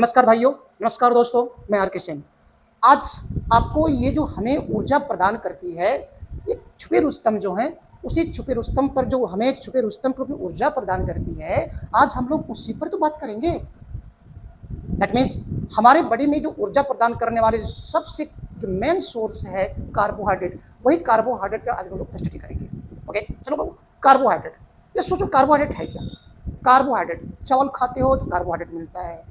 नमस्कार भाइयों, नमस्कार दोस्तों, मैं आर के सिंह। आज आपको ये जो हमें ऊर्जा प्रदान करती है, एक छुपे रुस्तम जो है, उसी छुपे रुस्तम पर जो हमें एक छुपे रुस्तम को अपनी ऊर्जा प्रदान करती है, आज हम लोग उसी पर तो बात करेंगे। दैट मीन्स हमारे बॉडी में जो ऊर्जा प्रदान करने वाले सबसे जो मेन सोर्स है कार्बोहाइड्रेट, वही कार्बोहाइड्रेट का आज हम लोग स्टडी करेंगे। ओके, चलो बाबू, कार्बोहाइड्रेट। ये सोचो कार्बोहाइड्रेट है क्या? कार्बोहाइड्रेट, चावल खाते हो तो कार्बोहाइड्रेट मिलता है,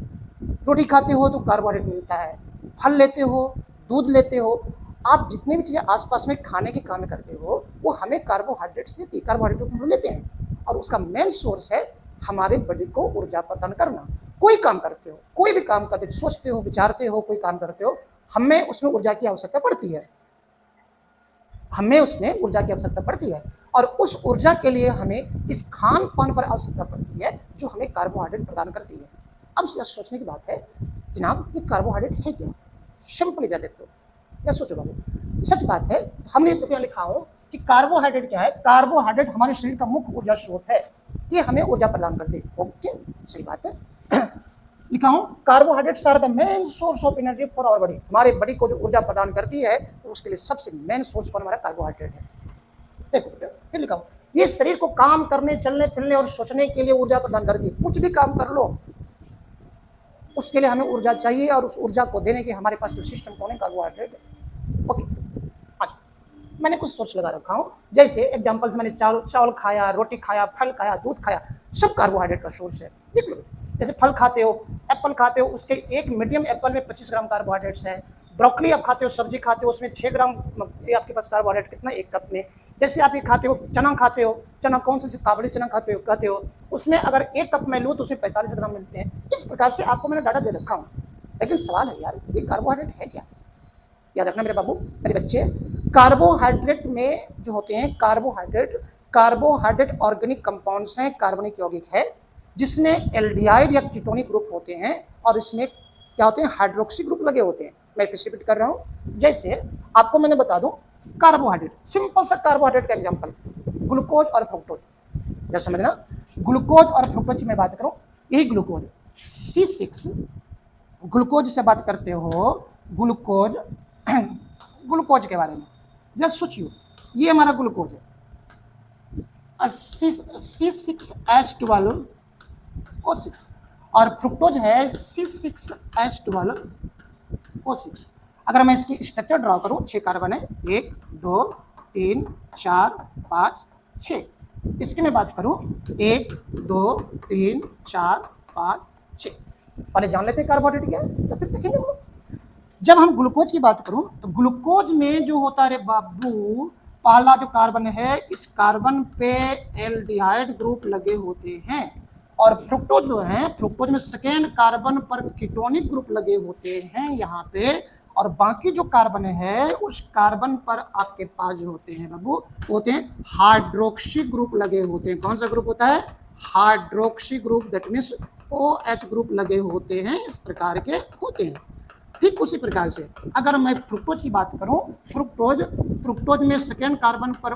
रोटी खाते हो तो कार्बोहाइड्रेट मिलता है, फल लेते हो, दूध लेते हो, आप जितने भी चीज़ें आसपास में खाने के काम करते हो वो हमें कार्बोहाइड्रेट्स देती है, कार्बोहाइड्रेट हम लेते हैं और उसका मेन सोर्स है हमारे बॉडी को ऊर्जा प्रदान करना। कोई काम करते हो, कोई भी काम करते हो, सोचते हो, विचारते हो, कोई काम करते हो, हमें उसमें ऊर्जा की आवश्यकता पड़ती है, हमें उसमें ऊर्जा की आवश्यकता पड़ती है और उस ऊर्जा के लिए हमें इस खान पान पर आवश्यकता पड़ती है जो हमें कार्बोहाइड्रेट प्रदान करती है। अब सोचने की बात है, जनाब ये कार्बोहाइड्रेट है क्या? सिंपल इधर देखो या सोचो बाबू, सच बात है। हमने तो क्या लिखा हो कि कार्बोहाइड्रेट क्या है? कार्बोहाइड्रेट हमारे शरीर का मुख्य ऊर्जा स्रोत है, ये हमें ऊर्जा प्रदान करते हैं। ओके, सही बात है। लिखा हूं carbohydrates are the main source of energy for our body. हमारे बॉडी को जो ऊर्जा प्रदान करती है तो उसके लिए सबसे मेन सोर्स कौन? हमारा कार्बोहाइड्रेट है। देखो फिर लिखा हूं, ये शरीर को काम करने, चलने फिरने और सोचने के लिए ऊर्जा प्रदान करती है। कुछ भी काम कर लो उसके लिए हमें ऊर्जा चाहिए और उस ऊर्जा को देने के हमारे पास जो सिस्टम कौन है? कार्बोहाइड्रेट है। ओके, अच्छा, मैंने कुछ सोच लगा रखा हूं, जैसे एग्जांपल्स मैंने चावल खाया, रोटी खाया, फल खाया, दूध खाया, सब कार्बोहाइड्रेट का सोर्स है। देख लो, जैसे फल खाते हो, एप्पल खाते हो, उसके एक मीडियम एप्पल में 25 ग्राम कार्बोहाइड्रेट्स है। ब्रोकली आप खाते हो, सब्जी खाते हो, उसमें 6 ग्राम ये आपके पास कार्बोहाइड्रेट कितना? एक कप में। जैसे आप ये खाते हो, चना खाते हो, चना कौन सा काबुली चना खाते हो कहते हो, उसमें अगर एक कप में लूँ तो उसमें 45 ग्राम मिलते हैं। इस प्रकार से आपको मैंने डाटा दे रखा हूँ, लेकिन सवाल है यार, ये कार्बोहाइड्रेट है क्या? याद रखना मेरे बाबू, मेरे बच्चे, कार्बोहाइड्रेट में जो होते हैं कार्बोहाइड्रेट ऑर्गेनिक कंपाउंड्स हैं, कार्बनिक यौगिक है, जिसमें एल्डिहाइड या कीटोनिक ग्रुप होते हैं और इसमें क्या होते हैं? हाइड्रोक्सी ग्रुप लगे होते हैं। मैं रिपीट कर रहा हूं, जैसे आपको मैंने बता दूं, कार्बोहाइड्रेट, सिंपल सा कार्बोहाइड्रेट का एग्जांपल ग्लूकोज और फ्रुक्टोज। जैसे समझना, ग्लूकोज और फ्रुक्टोज की मैं बात करूं, यही ग्लूकोज C6, ग्लूकोज से बात करते हो, ग्लूकोज ग्लूकोज के बारे में जस्ट सोचिए, ये हमारा ग्लूकोज है C6H12O6 और फ्रुक्टोज है C6H12O6। अगर मैं इसकी स्ट्रक्चर ड्रॉ करूं, 6 कार्बन है, 1 2 3 4 5 6। इसकी मैं बात करूं, 1 2 3 4 5 6। पहले जान लेते हैं कार्बोहाइड्रेट क्या है, तो फिर देखेंगे हम लोग। जब हम ग्लूकोज की बात करूं तो ग्लूकोज में जो होता है बाबू, पहला जो कार्बन है, इस कार्बन पे एल्डिहाइड ग्रुप लगे होते हैं और फ्रुक्टोज जो है, फ्रुक्टोज में सेकेंड कार्बन पर कीटोनिक ग्रुप लगे होते हैं यहाँ पे, और बाकी जो कार्बन है उस कार्बन पर आपके पास जो होते हैं बाबू, होते हैं हाइड्रोक्सी ग्रुप लगे होते हैं। कौन सा ग्रुप होता है? Hydroxy group, that means OH group लगे होते हैं, इस प्रकार के होते हैं। ठीक उसी प्रकार से अगर मैं फ्रुक्टोज की बात करूं, फ्रुक्टोज में सेकेंड कार्बन पर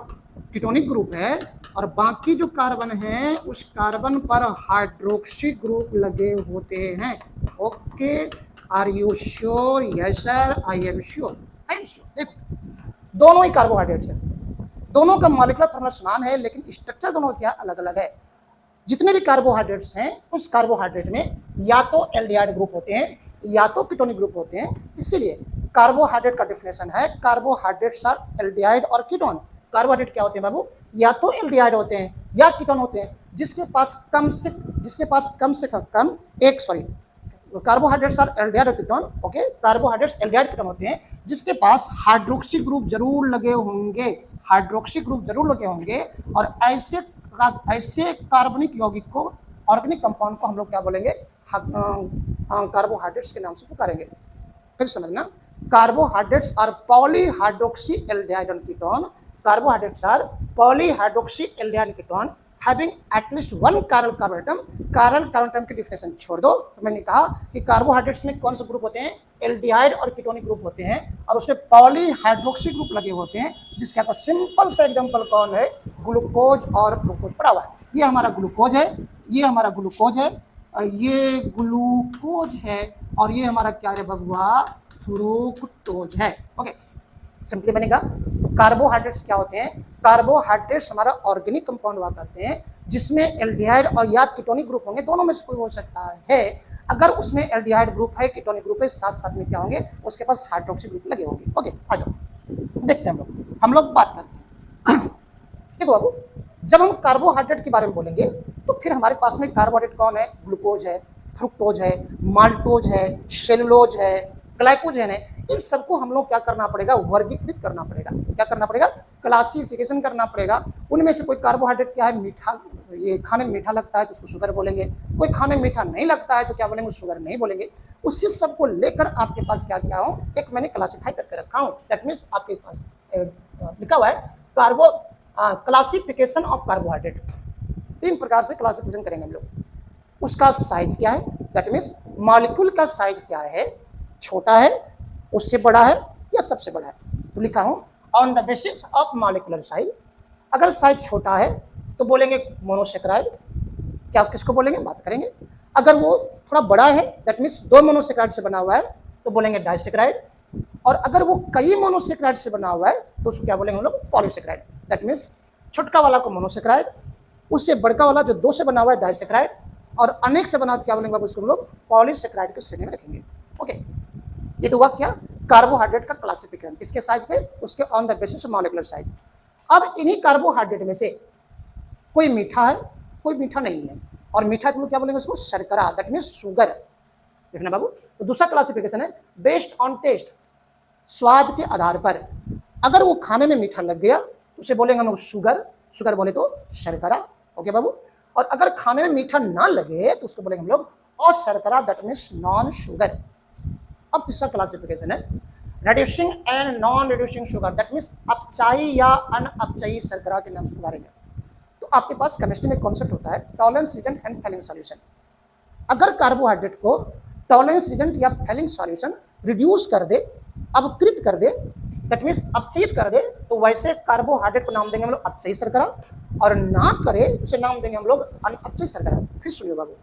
कीटोनिक ग्रुप है और बाकी जो कार्बन है उस कार्बन पर हाइड्रोक्सी ग्रुप लगे होते हैं। Okay, are you sure? Yes sir, I am sure, I am sure. देखो, दोनों ही कार्बोहाइड्रेट्स हैं, दोनों का मॉलिक्यूलर फॉर्मूला समान है, लेकिन स्ट्रक्चर दोनों क्या अलग अलग है। जितने भी कार्बोहाइड्रेट्स हैं उस कार्बोहाइड्रेट में या तो एल्डिहाइड ग्रुप होते हैं या तो कीटोनिक ग्रुप होते हैं। इसीलिए कार्बोहाइड्रेट का डेफिनेशन है, कार्बोहाइड्रेट्स आर एल्डिहाइड और कीटोन। कार्बोहाइड्रेट क्या होते हैं बाबू? या तो एल्डिहाइड होते हैं या कीटोन होते हैं, जिसके पास कम से कम एक, सॉरी, कार्बोहाइड्रेट्स आर एल्डिहाइड और ketone. Okay, carbohydrates aldehyde ketone होते हैं जिसके पास हाइड्रोक्सी ग्रुप जरूर लगे होंगे, हाइड्रोक्सी ग्रुप जरूर लगे होंगे। और ऐसे कार्बनिक यौगिक को, ऑर्गेनिक कंपाउंड को हम लोग क्या बोलेंगे? कार्बोहाइड्रेट्स के नाम से पुकारेंगे। फिर समझना, carbohydrates are polyhydroxy aldehyde ketone, carbohydrates are polyhydroxy aldehyde ketone having at least one chiral carbon atom. Chiral carbon atom की डिफिनेशन छोड़ दो, तो मैंने कहा कि कार्बोहाइड्रेट्स में कौन से ग्रुप होते हैं? एल्डिहाइड और कीटोनिक ग्रुप होते हैं और उसमें पॉलीहाइड्रोक्सी ग्रुप लगे होते हैं, जिसके आपका सिंपल सा एग्जांपल कौन है? ग्लूकोज और फ्रुक्टोज पड़ा हुआ है। ये हमारा ग्लूकोज है, ये हमारा ग्लूकोज है, ये ग्लूकोज है और ये हमारा क्या है बबुआ, फ्रुक्टोज है। ओके, सिंपली बनेगा। तो कार्बोहाइड्रेट्स क्या होते हैं? कार्बोहाइड्रेट्स हमारा ऑर्गेनिक कंपाउंड हुआ करते हैं जिसमें एल्डिहाइड और या कीटोनिक ग्रुप होंगे, दोनों में से कोई हो सकता है। अगर उसमें एल्डिहाइड ग्रुप है, कीटोनिक ग्रुप है, साथ साथ में क्या होंगे, उसके पास हाइड्रोक्सी ग्रुप लगे होंगे। ओके, आ जाओ देखते हैं हम लोग बात करते हैं। देखो बाबू, जब हम कार्बोहाइड्रेट के बारे में बोलेंगे तो फिर हमारे पास में कार्बोहाइड्रेट कौन है? ग्लूकोज है, फ्रुक्टोज है, माल्टोज है, सेलुलोज है, ग्लाइकोजन है। इन सबको हम लोग क्या करना पड़ेगा? वर्गीकृत करना पड़ेगा। क्या करना पड़ेगा? क्लासिफिकेशन करना पड़ेगा। उनमें से कोई कार्बोहाइड्रेट क्या है? मीठा, ये खाने में मीठा लगता है तो उसको शुगर बोलेंगे। कोई खाने में मीठा नहीं लगता है तो क्या बोलेंगे? शुगर नहीं बोलेंगे। उसी सब को लेकर आपके पास क्या किया हो, एक मैंने क्लासिफाई करके रखा हूँ। दैट मीन्स आपके पास लिखा हुआ है कार्बो क्लासिफिकेशन ऑफ कार्बोहाइड्रेट। 3 प्रकार से क्लासिफिकेशन करेंगे हम लोग। उसका साइज क्या है? दैट मीन्स मॉलिक्यूल का साइज क्या है? छोटा है, उससे बड़ा है, या सबसे बड़ा है? तो लिखा हूं on the basis of molecular size. अगर साइज छोटा है तो बोलेंगे मोनोसेक्राइड। क्या किसको बोलेंगे? बात करेंगे। अगर वो थोड़ा बड़ा है, दैट मीन्स 2 मोनोसेक्राइड से बना हुआ है, तो बोलेंगे डाइसेक्राइड। और अगर वो कई मोनोसेक्राइड से बना हुआ है तो उसको क्या बोलेंगे हम लोग? पॉलीसेक्राइड। दैट मीन्स छोटका वाला को मोनोसेक्राइड, उससे बड़का वाला जो 2 से बना हुआ है डाइसेक्राइड, और अनेक से बना तो क्या बोलेंगे? उसको हम लोग पॉलीसेक्राइड के श्रेणी में रखेंगे। ओके, ये तो हुआ क्या? कार्बोहाइड्रेट का क्लासिफिकेशन, किसके साइज पे? उसके on the basis of molecular size. अब इन्हीं कार्बोहाइड्रेट में से कोई मीठा है, कोई मीठा नहीं है। और मीठा तो क्या बोलेंगे उसको? शर्करा, दैट मीन्स शुगर। देखना बाबू, तो दूसरा क्लासिफिकेशन है बेस्ड ऑन टेस्ट, स्वाद के आधार पर। अगर वो खाने में मीठा लग गया उसे बोलेंगे हम लोग शुगर, शुगर बोले तो शर्करा। ओके बाबू, और अगर खाने में मीठा ना लगे तो उसको बोलेंगे हम लोग अशर्करा, दैट मीन्स नॉन शुगर। अब तीसरा क्लासिफिकेशन है reducing and non reducing sugar, that means अपचाई या अनअपचाई शर्करा के नाम से पुकारेंगे। तो आपके पास केमिस्ट्री में कॉन्सेप्ट होता है Tollens reagent and Fehling solution. अगर कार्बोहाइड्रेट को टॉलरेंस रीजन या फेलिंग सॉल्यूशन रिड्यूस कर दे, अपकृत कर दे, दैट मीन्स अपचयित कर दे, तो वैसे कार्बोहाइड्रेट को नाम देंगे हम लोग अपचयी शर्करा, और ना करे उसे नाम देंगे हम लोग अनअपचयी शर्करा। फिर सुनिए बाबू,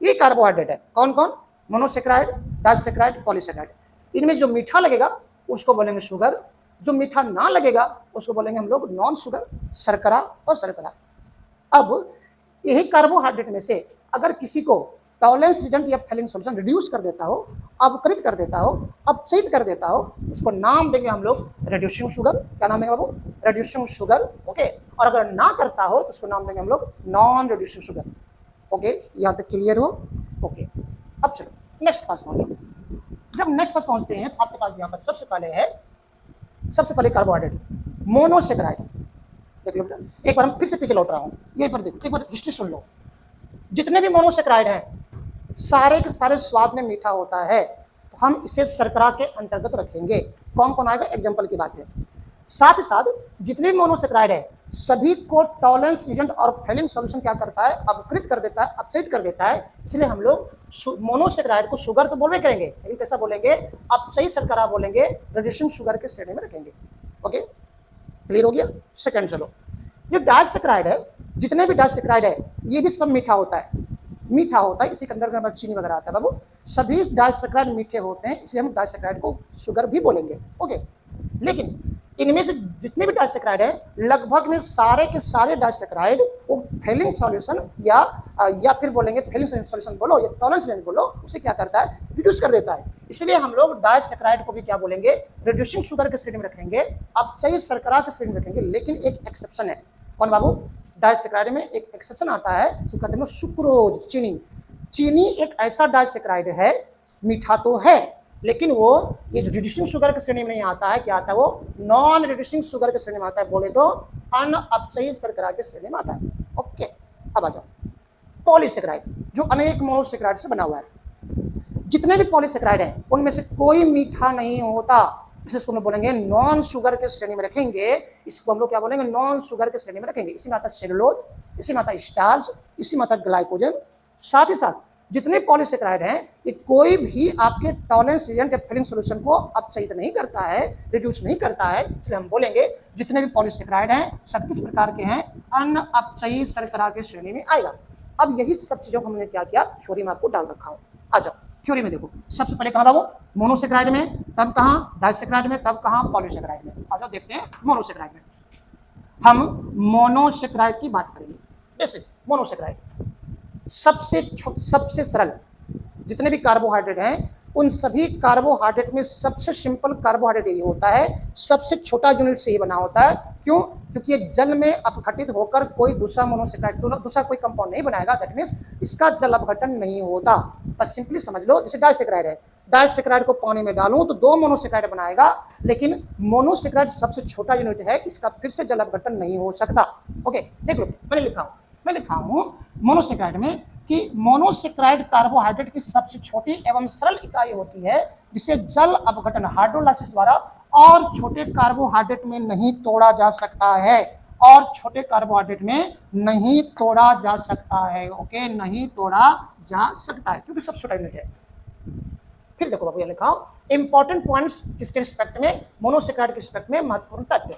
ये कार्बोहाइड्रेट है कौन कौन? Monosaccharide, disaccharide, polysaccharide. इनमें जो मीठा लगेगा उसको बोलेंगे शुगर, जो मीठा ना लगेगा उसको बोलेंगे हम लोग नॉन शुगर, शर्करा और शर्करा। अब यही कार्बोहाइड्रेट में से अगर किसी को टॉलरेंस रीजन या फेलिंग सॉल्यूशन रिड्यूस कर देता हो, अपकृत कर देता हो, अपचयित कर देता हो, उसको नाम देंगे हम लोग रिड्यूसिंग शुगर। क्या नाम देंगे बाबू? Reducing sugar. ओके, और अगर ना करता हो तो उसको नाम देंगे हम लोग नॉन रिड्यूसिंग शुगर। ओके, यहाँ तक क्लियर हो? ओके, अब चलो नेक्स्ट पास पहुंचो। जब नेक्स्ट पास पहुंचते हैं तो आपके पास यहाँ पर सबसे पहले कार्बोहाइड्रेट मोनोसेक्राइड। देख लो बेटा, एक बार हम फिर से पीछे लौट रहा हूँ, ये पर देखो, एक बार हिस्ट्री सुन लो। जितने भी मोनोसेक्राइड हैं सारे के सारे स्वाद में मीठा होता है, तो हम इसे शर्करा के अंतर्गत रखेंगे। कौन कौन आएगा? एग्जाम्पल की बात है। साथ ही साथ जितने भी मोनोसेक्राइड है सभी को टॉलरेंस रीजन और फेलिंग सॉल्यूशन क्या करता है? अपकृत कर देता है, अपचयित कर देता है। इसलिए हम लोग मोनोसेक्राइड को शुगर तो बोलवे करेंगे, लेकिन कैसा बोलेंगे? अपचयी शर्करा बोलेंगे, रिड्यूसिंग शुगर के श्रेणी में रखेंगे। ओके, क्लियर हो गया? सेकंड चलो, जो डाइसेक्राइड है, जितने भी डाइसेक्राइड है ये भी सब मीठा होता है, मीठा होता है। इसी के अंदर चीनी वगैरह आता है बाबू। सभी डाइसेक्राइड मीठे होते हैं, इसलिए हम डाइसेक्राइड को शुगर भी बोलेंगे। ओके, लेकिन इनमें से जितने भी डाइसेक्राइड है लगभग में सारे के सारे डाइसेक्राइड वो फेलिंग सॉल्यूशन या फिर बोलेंगे फेलिंग सॉल्यूशन बोलो या टॉलरेंस रीजन बोलो, उसे क्या करता है? रिड्यूस कर देता है। इसलिए हम लोग डाइसेक्राइड को भी क्या बोलेंगे? रिड्यूसिंग शुगर के श्रेणी में रखेंगे, अपचयी शर्करा के श्रेणी में रखेंगे। लेकिन एक एक्सेप्शन है। कौन बाबू? डाइसेक्राइड में एक एक्सेप्शन आता है, जिसको कहते हैं सुक्रोज, चीनी। चीनी एक ऐसा डाइसेक्राइड है, मीठा तो है लेकिन वो ये रिड्यूसिंग शुगर के श्रेणी में नहीं आता है। क्या आता है? वो नॉन रिड्यूसिंग शुगर के श्रेणी में आता है, बोले तो अनअपचयी शर्करा के श्रेणी में आता है। ओके, अब आ जाओ पॉलीसेक्राइड, जो अनेक मोनोसेक्राइड से बना हुआ है। जितने भी पॉलीसेक्राइड हैं उनमें से कोई मीठा नहीं होता, इसलिए इसको हम बोलेंगे नॉन शुगर के श्रेणी में रखेंगे। इसको हम लोग क्या बोलेंगे? नॉन शुगर के श्रेणी में रखेंगे। इसी में आता है सेलुलोज, इसी में आता है स्टार्च, इसी में आता है ग्लाइकोजन। साथ ही साथ जितने पॉलीसेक्राइड हैं ये कोई भी आपके टॉलरेंस रीजन के फेलिंग सॉल्यूशन को अपचयित नहीं करता है, रिड्यूस नहीं करता है। इसलिए हम बोलेंगे जितने भी पॉलीसेक्राइड हैं सब किस प्रकार के हैं? अनअपचयी शर्करा के श्रेणी में आएगा। अब यही सब चीजों को हमने क्या किया? थ्योरी में आपको डाल रखा हूं। आ जाओ थ्योरी में देखो, सबसे पहले कहाँ बाबू, मोनोसेक्राइड में, तब कहाँ डाइसेक्राइड में, तब कहाँ पॉलीसेक्राइड में। आ जाओ देखते हैं मोनोसेक्राइड में। हम मोनोसेक्राइड की बात करेंगे। This is monosaccharide. सबसे सरल जितने भी कार्बोहाइड्रेट हैं उन सभी कार्बोहाइड्रेट में सबसे सिंपल कार्बोहाइड्रेट यही होता है, सबसे छोटा यूनिट से ही बना होता है। क्यों? क्योंकि ये जल में अपघटित होकर कोई दूसरा मोनोसेक्राइड, दूसरा कोई कंपाउंड नहीं बनाएगा। दैट मीन्स इसका जल अपघटन नहीं होता। बस सिंपली समझ लो, जैसे डाइसेक्राइड है, डाइसेक्राइड को पानी में डालूं तो 2 मोनोसेक्राइड बनाएगा, लेकिन मोनोसेक्राइड सबसे छोटा यूनिट है, इसका फिर से जल अपघटन नहीं हो सकता। ओके, देख लो मैं लिखा हूं मोनोसेक्राइड में कि मोनोसेक्राइड कार्बोहाइड्रेट की सबसे छोटी एवं सरल इकाई होती है, जिसे जल अपघटन हाइड्रोलाइसिस द्वारा और छोटे कार्बोहाइड्रेट में नहीं तोड़ा जा सकता है, और छोटे कार्बोहाइड्रेट में नहीं तोड़ा जा सकता है। ओके, नहीं तोड़ा जा सकता है क्योंकि सबसे छोटा यूनिट है। फिर देखो बाबू, ये लिखा हो इंपॉर्टेंट पॉइंट्स किसके रिस्पेक्ट में, मोनोसेक्राइड के रिस्पेक्ट में महत्वपूर्ण तथ्य।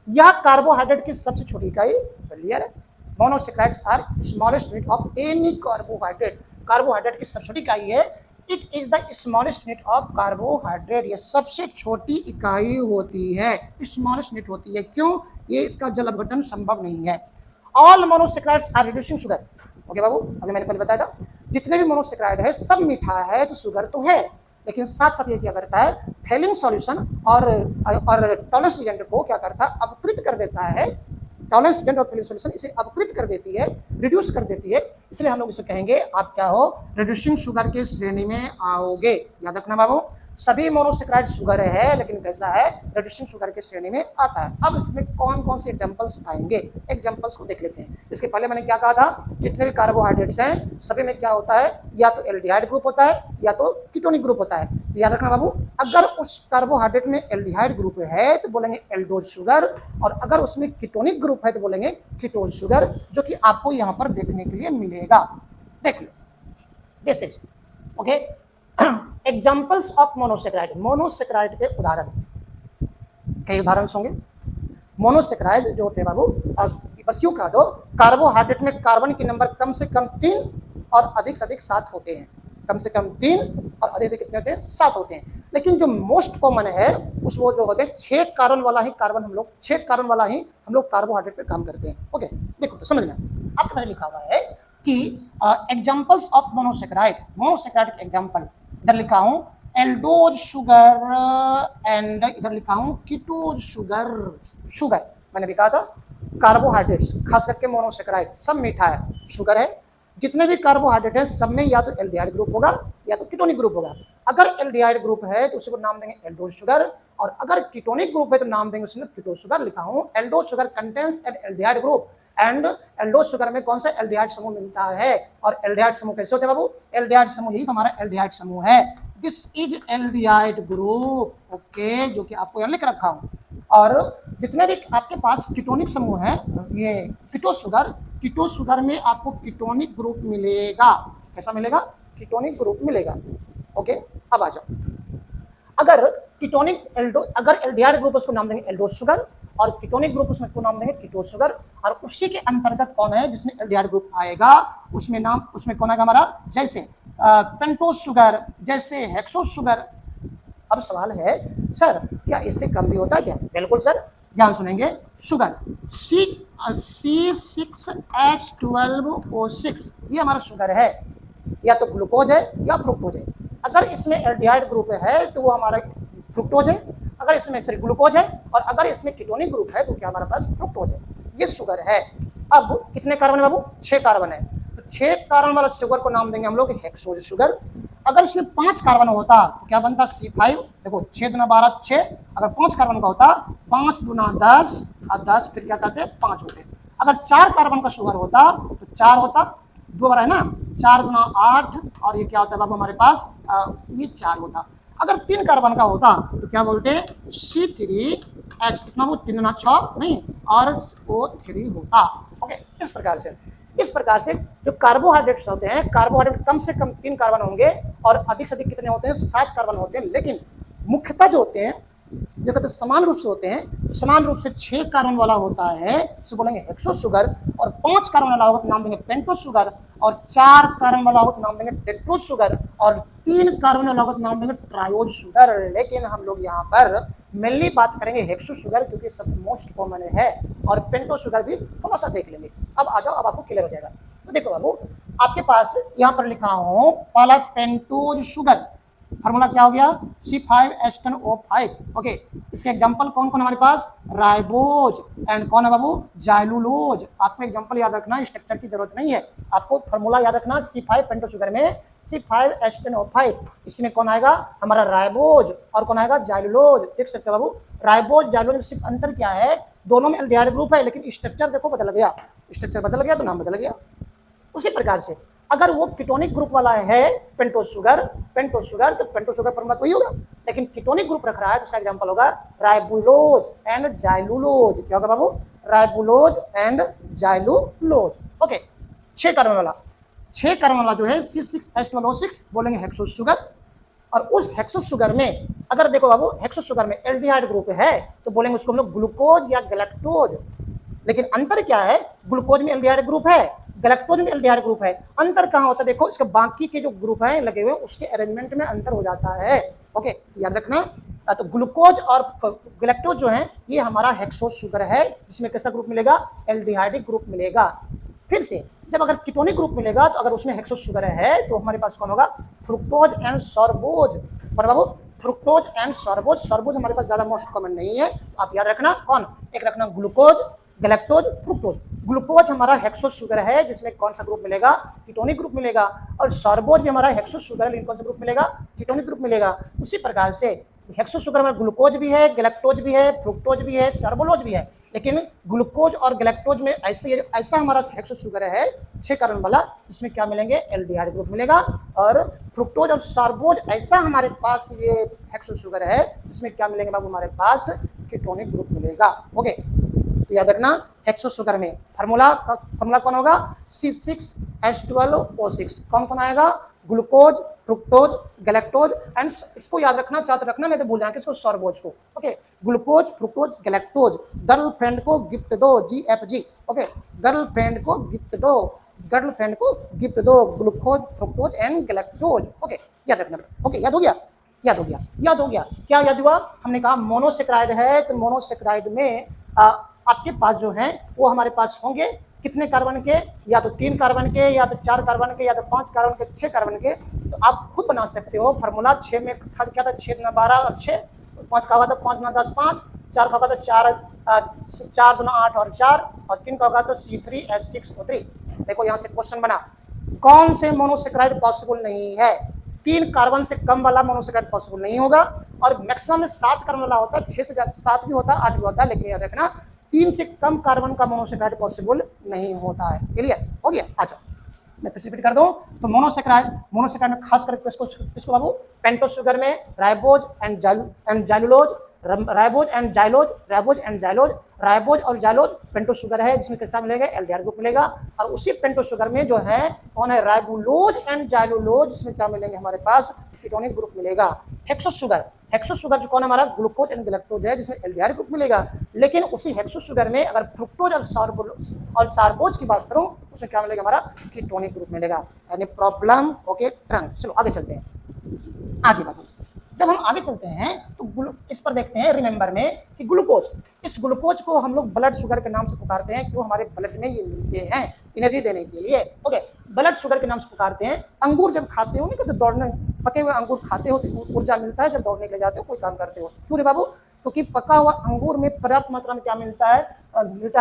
यह कार्बोहाइड्रेट की सबसे छोटी इकाई क्लियर है। Monosaccharides are smallest unit of any carbohydrate. Carbohydrate की सबसे छोटी इकाई है, it is the smallest unit of carbohydrate. ये सबसे छोटी इकाई होती है, स्मॉलेस्ट यूनिट होती है। क्यों? ये इसका जल अपघटन संभव नहीं है। All monosaccharides are reducing sugar. Okay बाबू, अभी मैंने पहले बताया था जितने भी मोनोसेक्राइड है सब मीठा है, तो शुगर तो है, लेकिन साथ साथ ये क्या करता है, फेलिंग सॉल्यूशन और टॉलरेंस एजेंट को क्या करता है, अपकृत कर देता है। टॉलरेंस एजेंट और फेलिंग सॉल्यूशन इसे अपकृत कर देती है, रिड्यूस कर देती है। इसलिए हम लोग इसे कहेंगे आप क्या हो, रिड्यूसिंग शुगर के श्रेणी में आओगे। याद रखना बाबू, सभी मोनोसेक्राइड शुगर है, लेकिन कैसा है, रिड्यूसिंग शुगर के श्रेणी में आता है। अब इसमें कौन कौन से एग्जांपल्स आएंगे, एग्जांपल्स को देख लेते हैं। इसके पहले मैंने क्या कहा था, जितने भी कार्बोहाइड्रेट्स हैं सभी में क्या होता है, या तो एल्डिहाइड ग्रुप होता है या तो कीटोनिक ग्रुप होता है। तो याद रखना बाबू, अगर उस कार्बोहाइड्रेट में एल्डिहाइड ग्रुप है तो बोलेंगे एल्डोज शुगर, और अगर उसमें कीटोनिक ग्रुप है तो बोलेंगे कीटोज शुगर, जो कि आपको यहाँ पर देखने के लिए मिलेगा। देख लो, this is okay examples of monosaccharide. Monosaccharide के उदाहरण, कई उदाहरण होंगे। मोनोसेक्राइड जो होते हैं बाबू, बस यूं कह दो, कार्बोहाइड्रेट में कार्बन के नंबर कम से कम 3 और अधिक से अधिक 7 होते हैं। कम से कम 3 और अधिक से कितने होते हैं, 7 होते हैं। लेकिन जो मोस्ट कॉमन है उस वो जो होते हैं 6 कार्बन वाला ही हम लोग कार्बोहाइड्रेट पे काम करते हैं। ओके, देखो तो समझना, आपके पास लिखा हुआ है कि एग्जाम्पल्स ऑफ मोनोसेक्राइड, मोनोसेक्राइड के एग्जाम्पल इधर लिखा हूं एल्डोज शुगर एंड इधर लिखा हूं कीटोज शुगर। शुगर मैंने भी कहा था, कार्बोहाइड्रेट्स खास करके मोनोसेक्राइड सब मीठा है, शुगर है। जितने भी कार्बोहाइड्रेट है सब में या तो एल्डिहाइड ग्रुप होगा या तो कीटोनिक ग्रुप होगा। अगर एल्डिहाइड ग्रुप है तो उसको नाम देंगे एल्डोज शुगर, और अगर कीटोनिक ग्रुप है तो नाम देंगे उसमें कीटोज शुगर। लिखा हूं aldose sugar contains an aldehyde group, and aldose sugar में कौन सा एल्डिहाइड समूह मिलता है। और एल्डिहाइड समूह कैसे होते हैं बाबू, एल्डिहाइड समूह यही हमारा एल्डिहाइड समूह है। This is aldehyde group. Okay, जो कि आपको यहाँ लिख रखा हूं। और जितने भी आपके पास कीटोनिक समूह है, ये कीटोज शुगर में आपको कीटोनिक ग्रुप मिलेगा। कैसा मिलेगा, कीटोनिक ग्रुप मिलेगा। ओके, अब आ जाओ, अगर कीटोनिक अगर एल्डिहाइड ग्रुप उसको नाम देंगे एल्डोज शुगर, और कीटोनिक ग्रुप उसमें को नाम देंगे कीटोज शुगर। और उसी के अंतर्गत कौन है जिसमें एल्डिहाइड ग्रुप आएगा, उसमें कौन आएगा हमारा, जैसे पेंटोज शुगर, जैसे हेक्सोज शुगर। अब सवाल है सर क्या इससे कम भी होता है क्या? बिल्कुल सर, ध्यान सुनेंगे। शुगर C6H12O6 ये हमारा शुगर है, या तो ग्लूकोज है या फ्रुक्टोज है। अगर इसमें एल्डिहाइड ग्रुप है तो वो हमारा फ्रुक्टोज है, अगर इसमें सिर्फ ग्लूकोज है, और अगर इसमें कीटोनिक ग्रुप है तो क्या हमारे पास फ्रुक्टोज है। ये शुगर है। अब कितने कार्बन है बाबू, 6 कार्बन है, तो 6 कार्बन वाला शुगर को नाम देंगे हम लोग हेक्सोज शुगर। अगर इसमें 5 कार्बन होता तो क्या बनता, C5। देखो 6 दूना 12 6, अगर 5 कार्बन का होता 5 दूना 10 और 10 फिर क्या कहते हैं 5 होते। अगर 4 कार्बन का शुगर होता तो 4 होता, 2 बार है ना, 4 दूना 8, और ये क्या होता है बाबू हमारे पास, ये 4 होता। अगर 3 कार्बन का होता तो क्या बोलते हैं, C3H, कितना वो 3 दूना 6 नहीं, और O3 होता। ओके, इस प्रकार से जो कार्बोहाइड्रेट्स होते हैं, कार्बोहाइड्रेट कम से कम 3 कार्बन होंगे और अधिक से अधिक कितने होते हैं, 7 कार्बन होते हैं। लेकिन मुख्यतः जो होते हैं देखो तो समान रूप से होते हैं, समान रूप से 6 कार्बन वाला होता है इसे बोलेंगे हेक्सो शुगर, और 5 कार्बन वाला होगा तो नाम देंगे पेंटो शुगर, और 4 कार्बन वाला होगा तो नाम देंगे टेट्रोज शुगर, और 3 कार्बन वाला होगा तो नाम देंगे ट्रायोज शुगर। लेकिन हम लोग यहाँ पर मेनली बात करेंगे हेक्सो शुगर क्योंकि सबसे मोस्ट कॉमन है, और पेंटो शुगर भी थोड़ा सा देख लेंगे। अब आ जाओ, अब आपको क्लियर हो जाएगा। तो देखो बाबू, आपके पास यहाँ पर लिखा हूँ पहला पेंटोज शुगर, फार्मूला क्या हो गया C5H10O5। ओके, इसके एग्जांपल कौन कौन हमारे पास, राइबोज एंड कौन है बाबू, जाइलुलोज। आपको एग्जांपल याद रखना, स्ट्रक्चर की जरूरत नहीं है, आपको फार्मूला याद रखना। C5 पेंटो शुगर में C5H10O5, इसमें कौन आएगा हमारा राइबोज, और कौन आएगा जाइलुलोज। देख सकते हो बाबू, राइबोज जाइलुलोज में सिर्फ अंतर क्या है, दोनों में एल्डिहाइड ग्रुप है लेकिन स्ट्रक्चर देखो बदल गया, स्ट्रक्चर बदल गया तो नाम बदल गया। उसी प्रकार से अगर वो कीटोनिक ग्रुप वाला है पेंटोज शुगर, तो पेंटोज शुगर फॉर्मूला वही होगा, लेकिन कीटोनिक ग्रुप रख रहा है तो उसका एग्जांपल होगा राइबुलोज एंड जाइलुलोज। क्या होगा बाबू, ribulose and xylulose. Okay, 6 carbon वाला, 6 कार्बन वाला जो है C6H12O6 बोलेंगे हेक्सो शुगर। और उस हेक्सो शुगर में अगर देखो बाबू, हेक्सो शुगर में एल्डिहाइड ग्रुप है तो बोलेंगे उसको हम लोग ग्लूकोज या गैलेक्टोज। लेकिन अंतर क्या है, ग्लूकोज में एल्डिहाइड ग्रुप है, गैलेक्टोज में एल्डिहाइड ग्रुप है। अंतर कहाँ होता है, देखो इसके बाकी के जो ग्रुप हैं लगे हुए उसके अरेंजमेंट में अंतर हो जाता है। ओके, याद रखना। तो ग्लूकोज और गैलेक्टोज जो है ये हमारा हेक्सो शुगर है, जिसमें कैसा ग्रुप मिलेगा, एल्डिहाइडिक ग्रुप मिलेगा। फिर से जब अगर कीटोनिक ग्रुप मिलेगा तो अगर उसमें हेक्सो शुगर है तो हमारे पास कौन होगा, फ्रुक्टोज एंड सॉर्बोज। पर बाबू फ्रुक्टोज एंड सॉर्बोज, सॉर्बोज हमारे पास ज्यादा मोस्ट कॉमन नहीं है, आप याद रखना कौन, एक रखना ग्लूकोज, गैलेक्टोज, फ्रुक्टोज। ग्लूकोज हमारा हेक्सो शुगर है जिसमें कौन सा ग्रुप मिलेगा, कीटोनिक ग्रुप मिलेगा, और सॉर्बोज भी हमारा हेक्सो शुगर है लेकिन कौन सा ग्रुप मिलेगा, कीटोनिक ग्रुप मिलेगा। उसी प्रकार से हेक्सो शुगर में ग्लूकोज भी है, गैलेक्टोज भी है, फ्रुक्टोज भी है, सॉर्बोलोज भी है, लेकिन ग्लूकोज और गैलेक्टोज में ऐसा हमारा हेक्सो शुगर है 6 कार्बन वाला, जिसमें क्या मिलेंगे, एल्डिहाइड ग्रुप मिलेगा। और फ्रुक्टोज और सॉर्बोज ऐसा हमारे पास ये हेक्सो शुगर है जिसमें क्या मिलेंगे बाबू, हमारे पास कीटोनिक ग्रुप मिलेगा। ओके, तो याद रखना हेक्सो शुगर में फार्मूला कौन होगा, C6H12O6। कौन कौन आएगा, ग्लूकोज, फ्रुक्टोज, गैलेक्टोज एंड इसको याद रखना, चाहते रखना नहीं तो भूल जाएंगे इसको, सॉर्बोज को। Okay, glucose, fructose, galactose. Girlfriend को गिफ्ट दो, GFG। ओके, गर्लफ्रेंड को गिफ्ट दो, गर्लफ्रेंड को गिफ्ट दो, glucose, fructose and galactose. Okay, याद रखना। ओके, याद हो गया, याद हो गया, याद हो गया। क्या याद हुआ, हमने कहा मोनोसेक्राइड है तो मोनोसेक्राइड में आपके पास जो है वो हमारे पास होंगे कितने कार्बन के, या तो 3 कार्बन के, या तो 4 कार्बन के, या तो 5 कार्बन के, 6 कार्बन के। तो आप खुद बना सकते हो फार्मूला। 6 में क्या था, 6 × 12 और 6, 5 का होगा तो 5 × 10 5, 4 का होगा तो 4 4 × 8 और 4, और 3 का होगा तो C3H6O3। देखो यहाँ से क्वेश्चन बना, कौन से मोनोसेक्राइड पॉसिबल नहीं है, 3 कार्बन से कम वाला मोनोसेक्राइड पॉसिबल नहीं होगा, और मैक्सिमम 7 कार्बन वाला होता है, 6 से 7 भी होता है, 8 भी होता है, लेकिन याद रखना 3 से कम कार्बन का मोनोसेक्राइड पॉसिबल नहीं होता है। क्लियर हो गया। अच्छा, मैं फिर से रिपीट कर दूं तो मोनोसेक्राइड में खास करके इसको बाबू, पेंटोज शुगर में ribose and xylulose, ribose and xylose pentose sugar है जिसमें कैसा मिलेगा, एल्डिहाइड ग्रुप मिलेगा। और उसी पेंटोज शुगर में जो है कौन है, राइबुलोज एंड जाइलुलोज, जिसमें क्या मिलेंगे हमारे पास, कीटोनिक ग्रुप मिलेगा। हेक्सो शुगर जो कौन हमारा, ग्लूकोज एंड गैलेक्टोज है जिसमें एल्डिहाइड ग्रुप मिलेगा। लेकिन उसी हेक्सो शुगर में अगर फ्रुक्टोज और सॉर्बोज की बात करूं उसमें क्या मिलेगा, हमारा कीटोनिक ग्रुप मिलेगा। यानी प्रॉब्लम। Okay, trunk. चलो आगे चलते हैं, आगे बढ़ो। जब हम आगे चलते हैं तो इस पर देखते हैं रिमेंबर में कि ग्लूकोज, इस ग्लूकोज को हम लोग ब्लड शुगर के नाम से पुकारते हैं, क्यों, हमारे ब्लड में ये मिलते हैं एनर्जी देने के लिए। ओके, ब्लड शुगर के नाम से पुकारते हैं। अंगूर जब खाते हो ना, तो दौड़ने, पके हुए अंगूर खाते हो तो ऊर्जा मिलता है जब दौड़ने के लिए जाते हो, कोई काम करते हो। क्यों रे बाबू, क्योंकि पका हुआ अंगूर में पर्याप्त मात्रा में क्या मिलता है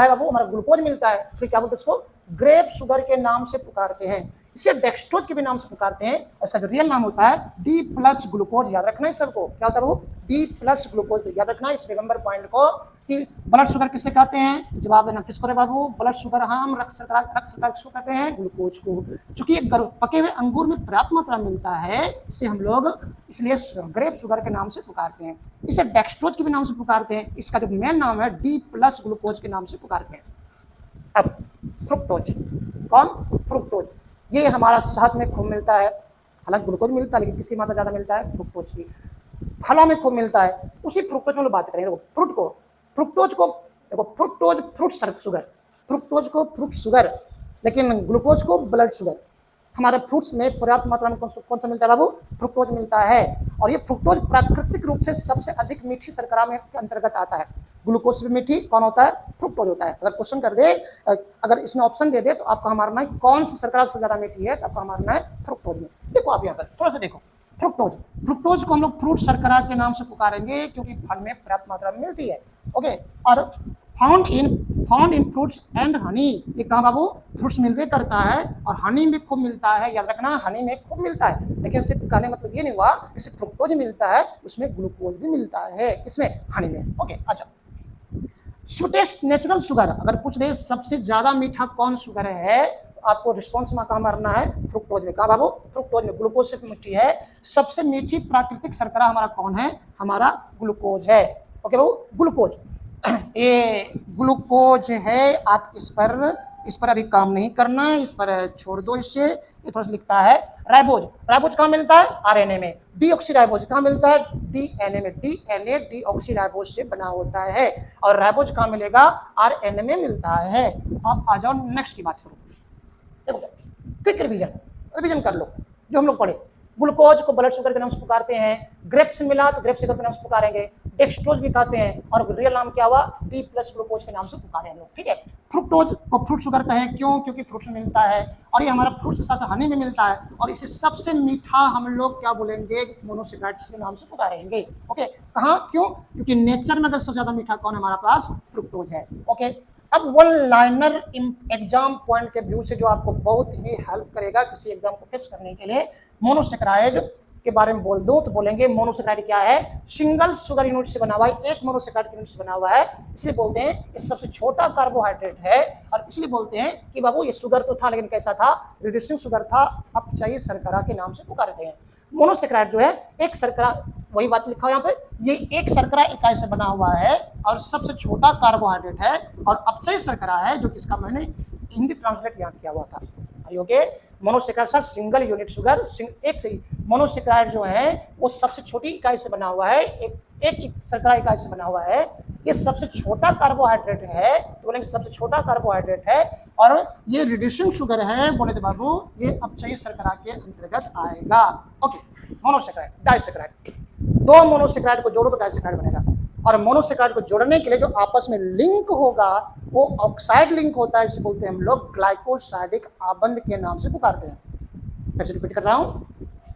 बाबू, हमारा ग्लूकोज मिलता है। फिर क्या बोलते हैं इसको, ग्रेप शुगर के नाम से पुकारते हैं। इसे डेक्सट्रोज के भी नाम से पुकारते हैं। इसका जो रियल नाम होता है D+ ग्लूकोज। याद रखना है सबको, क्या होता है वो, D+ ग्लूकोज। याद रखना इस रिमेंबर पॉइंट को कि ब्लड शुगर किसे कहते हैं, जवाब देना किसको रे बाबू, ब्लड शुगर हम रक्त शर्करा किसको कहते हैं, ग्लूकोज को। चूंकि एक पके हुए अंगूर में पर्याप्त मात्रा मिलता है, इसे हम लोग इसलिए ग्रेप शुगर के नाम से पुकारते हैं। इसे डेक्सट्रोज के भी नाम से पुकारते हैं। इसका जो मेन नाम है D+ ग्लूकोज के नाम से पुकारते हैं। अब फ्रुक्टोज, कौन, फ्रुक्टोज, ये हमारा शहद में खूब मिलता है। हालांकि ग्लूकोज मिलता है लेकिन किसी मात्रा ज्यादा मिलता है फ्रुक्टोज की। फलों में खूब मिलता है, उसी फ्रुक्टोज में बात करेंगे। देखो फ्रुक्टोज को देखो, फ्रुक्टोज फ्रूट शुगर, फ्रुक्टोज को फ्रूट शुगर, लेकिन ग्लूकोज को ब्लड शुगर। हमारे फ्रूट्स में पर्याप्त मात्रा में कौन सा मिलता है बाबू? फ्रुक्टोज मिलता है। और ये फ्रुक्टोज प्राकृतिक रूप से सबसे अधिक मीठी शर्करा में के अंतर्गत आता है। ग्लूकोज से भी मीठी कौन होता है? फ्रुक्टोज होता है। अगर क्वेश्चन कर दे, अगर इसमें ऑप्शन दे दे तो आपका मानना है कौन सी शर्करा सबसे ज्यादा मीठी है, तो आपका मानना है फ्रुक्टोज में। देखो आप यहाँ पर थोड़ा सा देखो, फ्रुक्टोज, फ्रुक्टोज को हम लोग फ्रूट शर्करा के नाम से पुकारेंगे क्योंकि फल में पर्याप्त मात्रा में मिलती है। ओके, और found in fruits and honey, ये कहाँ बाबू? फ्रूट्स मिलवे करता है और हनी में खूब मिलता है। याद रखना, हनी में खूब मिलता है, लेकिन सिर्फ कहने मतलब ये नहीं हुआ कि सिर्फ फ्रुक्टोज मिलता है, उसमें ग्लूकोज भी मिलता है। इसमें हनी में। ओके, अच्छा, स्वीटेस्ट नेचुरल शुगर, अगर पूछ दे सबसे ज्यादा मीठा कौन शुगर है, तो आपको रिस्पॉन्स में कहाँ मारना है? फ्रुक्टोज में। कहाँ बाबू? फ्रुक्टोज में। ग्लूकोज से मीठी है। सबसे मीठी प्राकृतिक शर्करा हमारा कौन है? हमारा ग्लूकोज है। ओके बाबू, ग्लूकोज, ये ग्लूकोज है। आप इस पर अभी काम नहीं करना है, इस पर छोड़ दो इससे। ये थोड़ा सा लिखता है राइबोज, राइबोज कहाँ मिलता है? आरएनए में। डीऑक्सीराइबोज कहाँ मिलता है? डीएनए में। डीएनए डीऑक्सीराइबोज से बना होता है, और राइबोज कहाँ मिलेगा? आरएनए में मिलता है। आप आ जाओ नेक्स्ट की बात करो। देखो क्विक रिवीजन कर लो जो हम लोग पढ़े। ग्लूकोज को ब्लड शुगर के नाम से पुकारते हैं, ग्रेप्स मिला तो ग्रेप शुगर के नाम से पुकारेंगे, डेक्सट्रोज भी कहते हैं, और रियल नाम क्या हुआ? बी प्लस ग्लूकोज के नाम से पुकारे हम लोग। ठीक है, फ्रुक्टोज को फ्रूट शुगर कहें, क्यों? क्योंकि फ्रूट्स में मिलता है, और ये हमारा फ्रूट्स के साथ हनी में मिलता है, और इसे सबसे मीठा हम लोग क्या बोलेंगे? मोनोसैकराइड्स के नाम से पुकारेंगे। ओके, कहाँ? क्यों? क्योंकि नेचर में अगर सबसे ज्यादा मीठा कौन है हमारा पास? फ्रुक्टोज है। ओके, अब वन लाइनर एग्जाम पॉइंट के व्यू से जो आपको बहुत ही हेल्प करेगा किसी एग्जाम को फेस करने के लिए, मोनोसैकराइड के बारे में बोल दो तो बोलेंगे मोनोसैकराइड क्या है? सिंगल शुगर यूनिट से बना हुआ है, एक मोनोसैकराइड यूनिट से बना हुआ है। इसलिए बोलते हैं ये सबसे छोटा कार्बोहाइड्रेट है, और इसलिए बोलते हैं कि बाबू ये शुगर तो था, लेकिन कैसा था? रिड्यूसिंग शुगर था, अपचयी शर्करा के नाम से पुकारते हैं। मोनोसैकराइड जो है एक शर्करा, वही बात लिखा है यहाँ पे, ये एक शर्करा इकाई से बना हुआ है और सबसे छोटा कार्बोहाइड्रेट है, और अपचयी शर्करा है, जो किसका मैंने हिंदी ट्रांसलेट यहाँ किया हुआ था। Okay, monosaccharide sir single unit sugar, एक मोनोसैकराइड जो है वो सबसे छोटी इकाई से बना हुआ है, एक शर्करा इकाई से बना हुआ है। ये सबसे छोटा कार्बोहाइड्रेट है, तो बोलेंगे सबसे छोटा कार्बोहाइड्रेट है, और ये रिड्यूसिंग शुगर है, बोले तो बाबू ये अपचयी शर्करा के अंतर्गत आएगा। ओके, मोनोसैकराइड, डाइसैकराइड, दो मोनोसैकराइड को जोड़ो तो डाइसैकराइड बनेगा, और मोनोसैकराइड को जोड़ने के लिए जो आपस में लिंक होगा वो ऑक्साइड लिंक होता है, इसे बोलते हैं हम लोग ग्लाइकोसाइडिक आबंध के नाम से पुकारते हैं। मैं रिपीट कर रहा हूँ,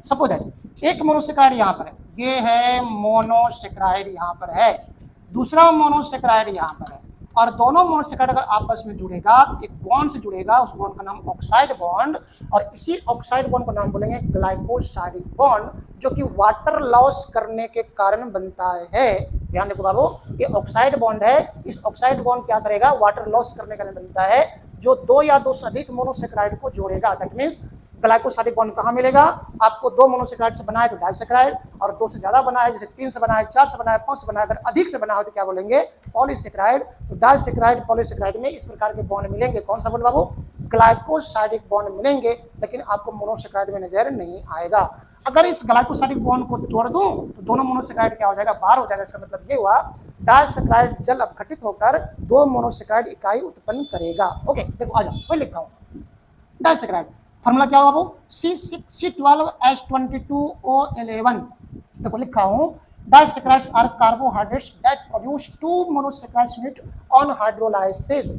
सपोज दैट एक मोनोसैकराइड यहाँ पर है, ये है मोनोसैकराइड यहाँ पर है, दूसरा मोनोसैकराइड यहाँ पर है, और दोनों मोनोसैकराइड अगर आपस में जुड़ेगा तो एक बॉन्ड से जुड़ेगा, उस बॉन्ड का नाम ऑक्साइड बॉन्ड, और इसी ऑक्साइड बॉन्ड का नाम बोलेंगे ग्लाइकोसाइडिक बॉन्ड, जो कि वाटर लॉस करने के कारण बनता है। ध्यान देखो बाबू, ये ऑक्साइड बॉन्ड है, इस ऑक्साइड बॉन्ड क्या करेगा? वाटर लॉस करने का कारण बनता है, जो दो या दो से अधिक मोनोसैकराइड को जोड़ेगा। दैट मींस ग्लाइकोसाइडिक बॉन्ड कहाँ मिलेगा? आपको दो मोनोसैकराइड से बना है तो डाइसैकराइड, और दो से ज्यादा बना है, जैसे 3 से बना है, 4 से बना है, 5 से बना है, अगर अधिक से बना हो तो क्या बोलेंगे? पॉलीसैकराइड। तो डाइसैकराइड पॉलीसैकराइड में इस प्रकार के बॉन्ड मिलेंगे। कौन सा बॉन्ड बाबू? ग्लाइकोसाइडिक बॉन्ड मिलेंगे, लेकिन आपको मोनोसैकराइड में नजर नहीं आएगा। अगर इस ग्लाइकोसाइडिक बॉन्ड को तोड़ दूं तो दोनों मोनोसैकराइड क्या हो जाएगा? बाहर हो जाएगा। इसका मतलब ये हुआ डाइसैकराइड जल अपघटित होकर दो मोनोसैकराइड इकाई उत्पन्न करेगा। ओके, देखो आ जाओ, कोई लिखा हूं डाइसैकराइड, फॉर्मूला क्या होगा बाबू? C12H22O11। देखो लिखा हूं, disaccharides are carbohydrates that produce two monosaccharides unit on hydrolysis.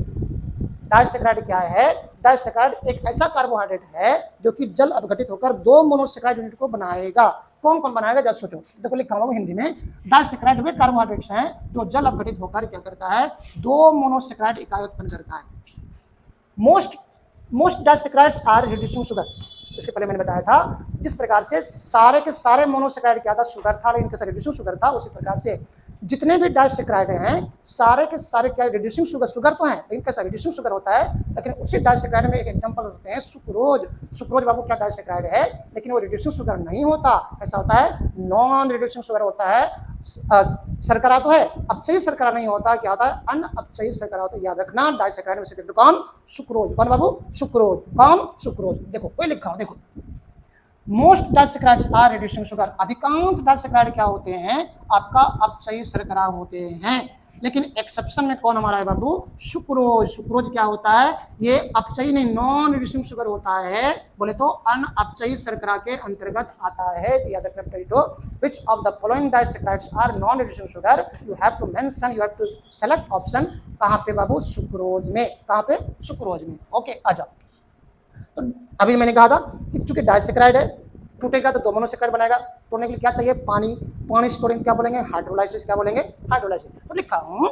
Disaccharide क्या है? डाइसैकराइड एक ऐसा कार्बोहाइड्रेट है जो कि जल अपघटित होकर दो मोनोसैकराइड यूनिट को बनाएगा। कौन कौन बनाएगा? जरा सोचो। देखो लिखा हुआ हिंदी में, डाइसैकराइड वे कार्बोहाइड्रेट्स हैं जो जल अपघटित होकर क्या करता है? दो मोनोसैकराइड इकाई उत्पन्न करता है। Most disaccharides are reducing sugar. इसके पहले मैंने बताया था, जिस प्रकार से सारे के सारे मोनोसैकराइड क्या था? शुगर था, लेकिन कैसा? रिड्यूसिंग शुगर था। उसी प्रकार से जितने भी डाइसैकराइड हैं सारे के सारे क्या? Reducing sugar. शुगर तो है, लेकिन कैसा? रिड्यूसिंग शुगर होता है। लेकिन उसी डाइसैकराइड में एक एग्जांपल होते हैं सुक्रोज। सुक्रोज बाबू क्या डाइसैकराइड है, लेकिन वो रिड्यूसिंग शुगर नहीं होता। ऐसा होता है नॉन रिड्यूसिंग शुगर होता है। शर्करा तो है, अपचयी शर्करा नहीं होता। क्या होता है? अन अपचयी शर्करा होता है। याद रखना, डाइसैकराइड में से कौन? सुक्रोज। कौन बाबू? सुक्रोज। कौन? सुक्रोज। देखो कोई लिखा हो, देखो most disaccharides are reducing sugar, अधिकांश डाइसैकराइड क्या होते हैं, आपका अपचयी शर्करा होते हैं। लेकिन एक्सेप्शन में कौन हमारा है बाबू, सुक्रोज। सुक्रोज क्या होता है, ये अपचयी नहीं, नॉन रिड्यूसिंग शुगर होता है, बोले तो अनअपचयी शर्करा के अंतर्गत आता है। याद रखना बेटो, which of the following disaccharides are non reducing sugar, you have to mention, you have to select option, कहाँ पे बाबू, सुक्रोज में, कहाँ पे, सुक्रोज में। ओके, आ जाओ। तो अभी मैंने कहा था कि चूंकि डाइसैकराइड है, टूटेगा तो दो मोनोसैकराइड बनाएगा, तोड़ने के लिए क्या चाहिए, पानी। पानी स्टोरिंग क्या बोलेंगे, हाइड्रोलाइसिस, क्या बोलेंगे, हाइड्रोलाइसिस। तो लिखा हूं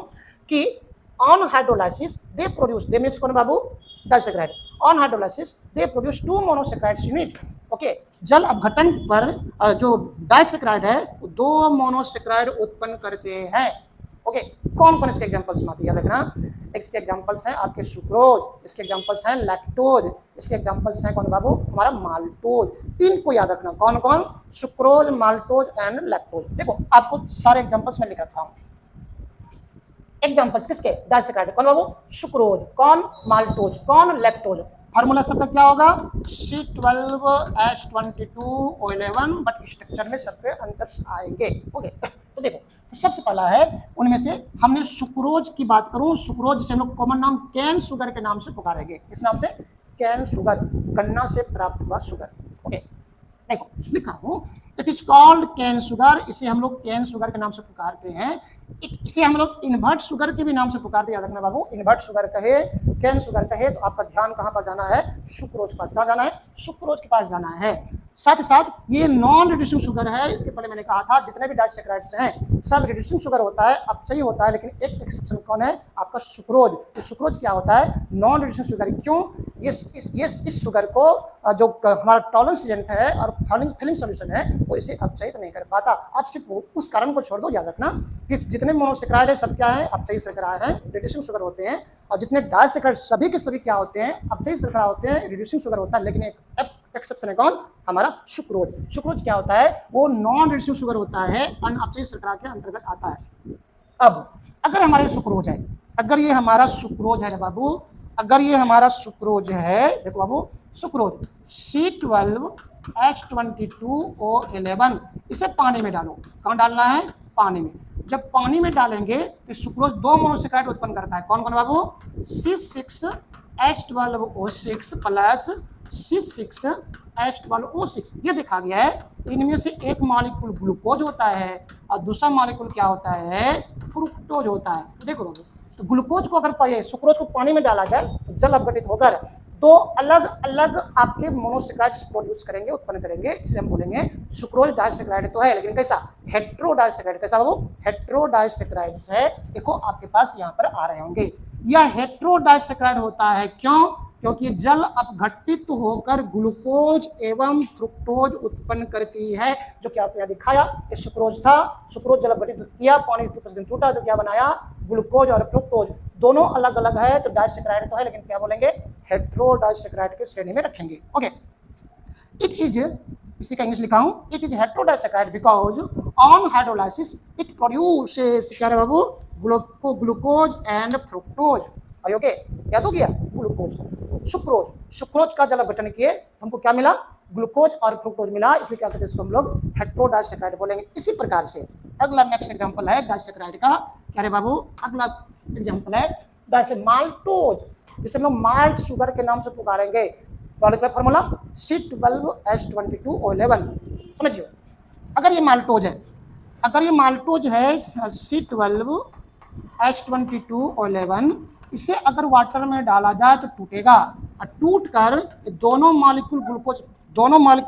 कि on hydrolysis they produce, they means कौन बाबू, disaccharide. On hydrolysis they produce 2 monosaccharides unit. Okay, जल अपघटन पर जो डाइसैकराइड है वो 2 मोनोसैकराइड उत्पन्न करते हैं। ओके, कौन कौन इसके एग्जांपल्स में आते हैं, याद रखना। इसके एग्जांपल्स हैं आपके सुक्रोज, इसके एग्जांपल्स हैं लैक्टोज, इसके एग्जांपल्स हैं कौन बाबू, हमारा माल्टोज। 3 को याद रखना, कौन कौन, सुक्रोज, माल्टोज एंड लैक्टोज। देखो आपको सारे एग्जांपल्स में लिख रखा हूं। एग्जांपल्स किसके, डाइसैकराइड, कौन बाबू, सुक्रोज, कौन, माल्टोज, कौन, लैक्टोज। फार्मूला सबका क्या होगा, C12H22O11, बट स्ट्रक्चर में सबके अंतर आएंगे। ओके, तो देखो सबसे पहला है उनमें से, हमने सुक्रोज की बात करूं, सुक्रोज जिसे हम लोग कॉमन नाम कैन शुगर के नाम से पुकारेंगे। इस नाम से, कैन शुगर, गन्ना से प्राप्त हुआ शुगर। ओके, देखो लिखा हूं, it is called cane sugar, इसे हम लोग कैन शुगर के नाम से पुकारते हैं। इसे हम लोग इन्वर्ट शुगर के भी नाम से पुकारते हैं। याद रखना बाबू, इन्वर्ट शुगर कहे, कैन शुगर कहे, तो आपका ध्यान कहां पर जाना है, सुक्रोज के पास। कहां जाना है, सुक्रोज के पास जाना है। साथ ही साथ ये नॉन रिड्यूसिंग शुगर है। इसके पहले मैंने कहा था जितने भी डाइसैकराइड्स हैं सब रिड्यूसिंग शुगर होता है, अपचयी होता है, लेकिन एक एक्सेप्शन कौन है, आपका सुक्रोज। तो सुक्रोज क्या होता है, नॉन रिड्यूसिंग शुगर। क्यों, इस शुगर को जो हमारा टॉलरेंस एजेंट है और फिलिंग सॉल्यूशन है वो इसे अपचयित नहीं कर पाता। आप सिर्फ उस कारण को छोड़ दो, याद रखना कि जितने मोनोसैकराइड है सब क्या है, अपचयी शर्करा है, रिड्यूसिंग शुगर होते हैं। और जितने डाइसैकराइड सभी के सभी क्या होते हैं, अपचयी शर्करा होते हैं, रिड्यूसिंग शुगर होता है। लेकिन एक एक्सेप्शन है कौन, हमारा सुक्रोज। सुक्रोज क्या होता है, वो नॉन रिड्यूसिंग शुगर होता है, अनअपचयी शर्करा के अंतर्गत आता है। अब अगर हमारे सुक्रोज है, अगर ये हमारा सुक्रोज है बाबू, अगर ये हमारा सुक्रोज है, देखो बाबू सुक्रोज C12H22O11, इसे पानी में डालो। कहाँ डालना है, पानी में। जब पानी में डालेंगे तो सुक्रोज 2 मोनोसैकराइड उत्पन्न करता है। कौन कौन बाबू, C6H12O6 प्लस C6H12O6। ये देखा गया है इनमें से एक मॉलिक्यूल ग्लूकोज होता है और दूसरा मॉलिक्यूल क्या होता है, फ्रुक्टोज होता है। तो देखो बाबू, तो ग्लूकोज को अगर सुक्रोज को पानी में डाला जाए तो जल अपघटित होकर 2 अलग अलग आपके मोनोसैकराइड्स प्रोड्यूस करेंगे, उत्पन्न करेंगे। इसलिए हम बोलेंगे सुक्रोज डाइसैकराइड तो है, लेकिन कैसा, हेटेरोडाइसैकराइड। कैसा बाबू, हेटेरोडाइसैकराइड्स है। देखो आपके पास यहाँ पर आ रहे होंगे। यह हेटेरोडाइसैकराइड होता है, क्यों, क्योंकि जल अपघटित होकर ग्लूकोज एवं फ्रुक्टोज उत्पन्न करती है। जो कि आपने दिखाया, ये सुक्रोज था, सुक्रोज जल अपघटित किया, पानी टूटा तो क्या बनाया, ग्लूकोज और फ्रुक्टोज। दोनों अलग अलग है तो डाइसैकराइड तो है, लेकिन क्या बोलेंगे, हेटेरोडाइसैकराइड के श्रेणी में रखेंगे। ओके, इट इज, इसी का इंग्लिश लिखा हूं, it is heterodisaccharide because on hydrolysis it produces, क्या है बाबू, ग्लूकोज एंड फ्रुक्टोज। ओके, याद हो गया, ग्लूकोज, सुक्रोज, सुक्रोज का जल अपघटन किए हमको क्या मिला, ग्लूकोज और फ्रुक्टोज मिला, इसलिए क्या कहते हैं इसको हम लोग हेटेरोडाइसैकराइड बोलेंगे। इसी प्रकार से अगला नेक्स्ट एग्जांपल है डाइसैकराइड का, क्या रे बाबू, अगला एग्जांपल है माल्टोज, जिसे हम लोग माल्ट शुगर के नाम से पुकारेंगे। Formula C12H22O11। समझिए, अगर ये माल्टोज है, अगर ये माल्टोज है C12H22O11, इसे अगर वाटर में डाला जाए तो टूटेगा और टूट कर दोनों मॉलिक्यूल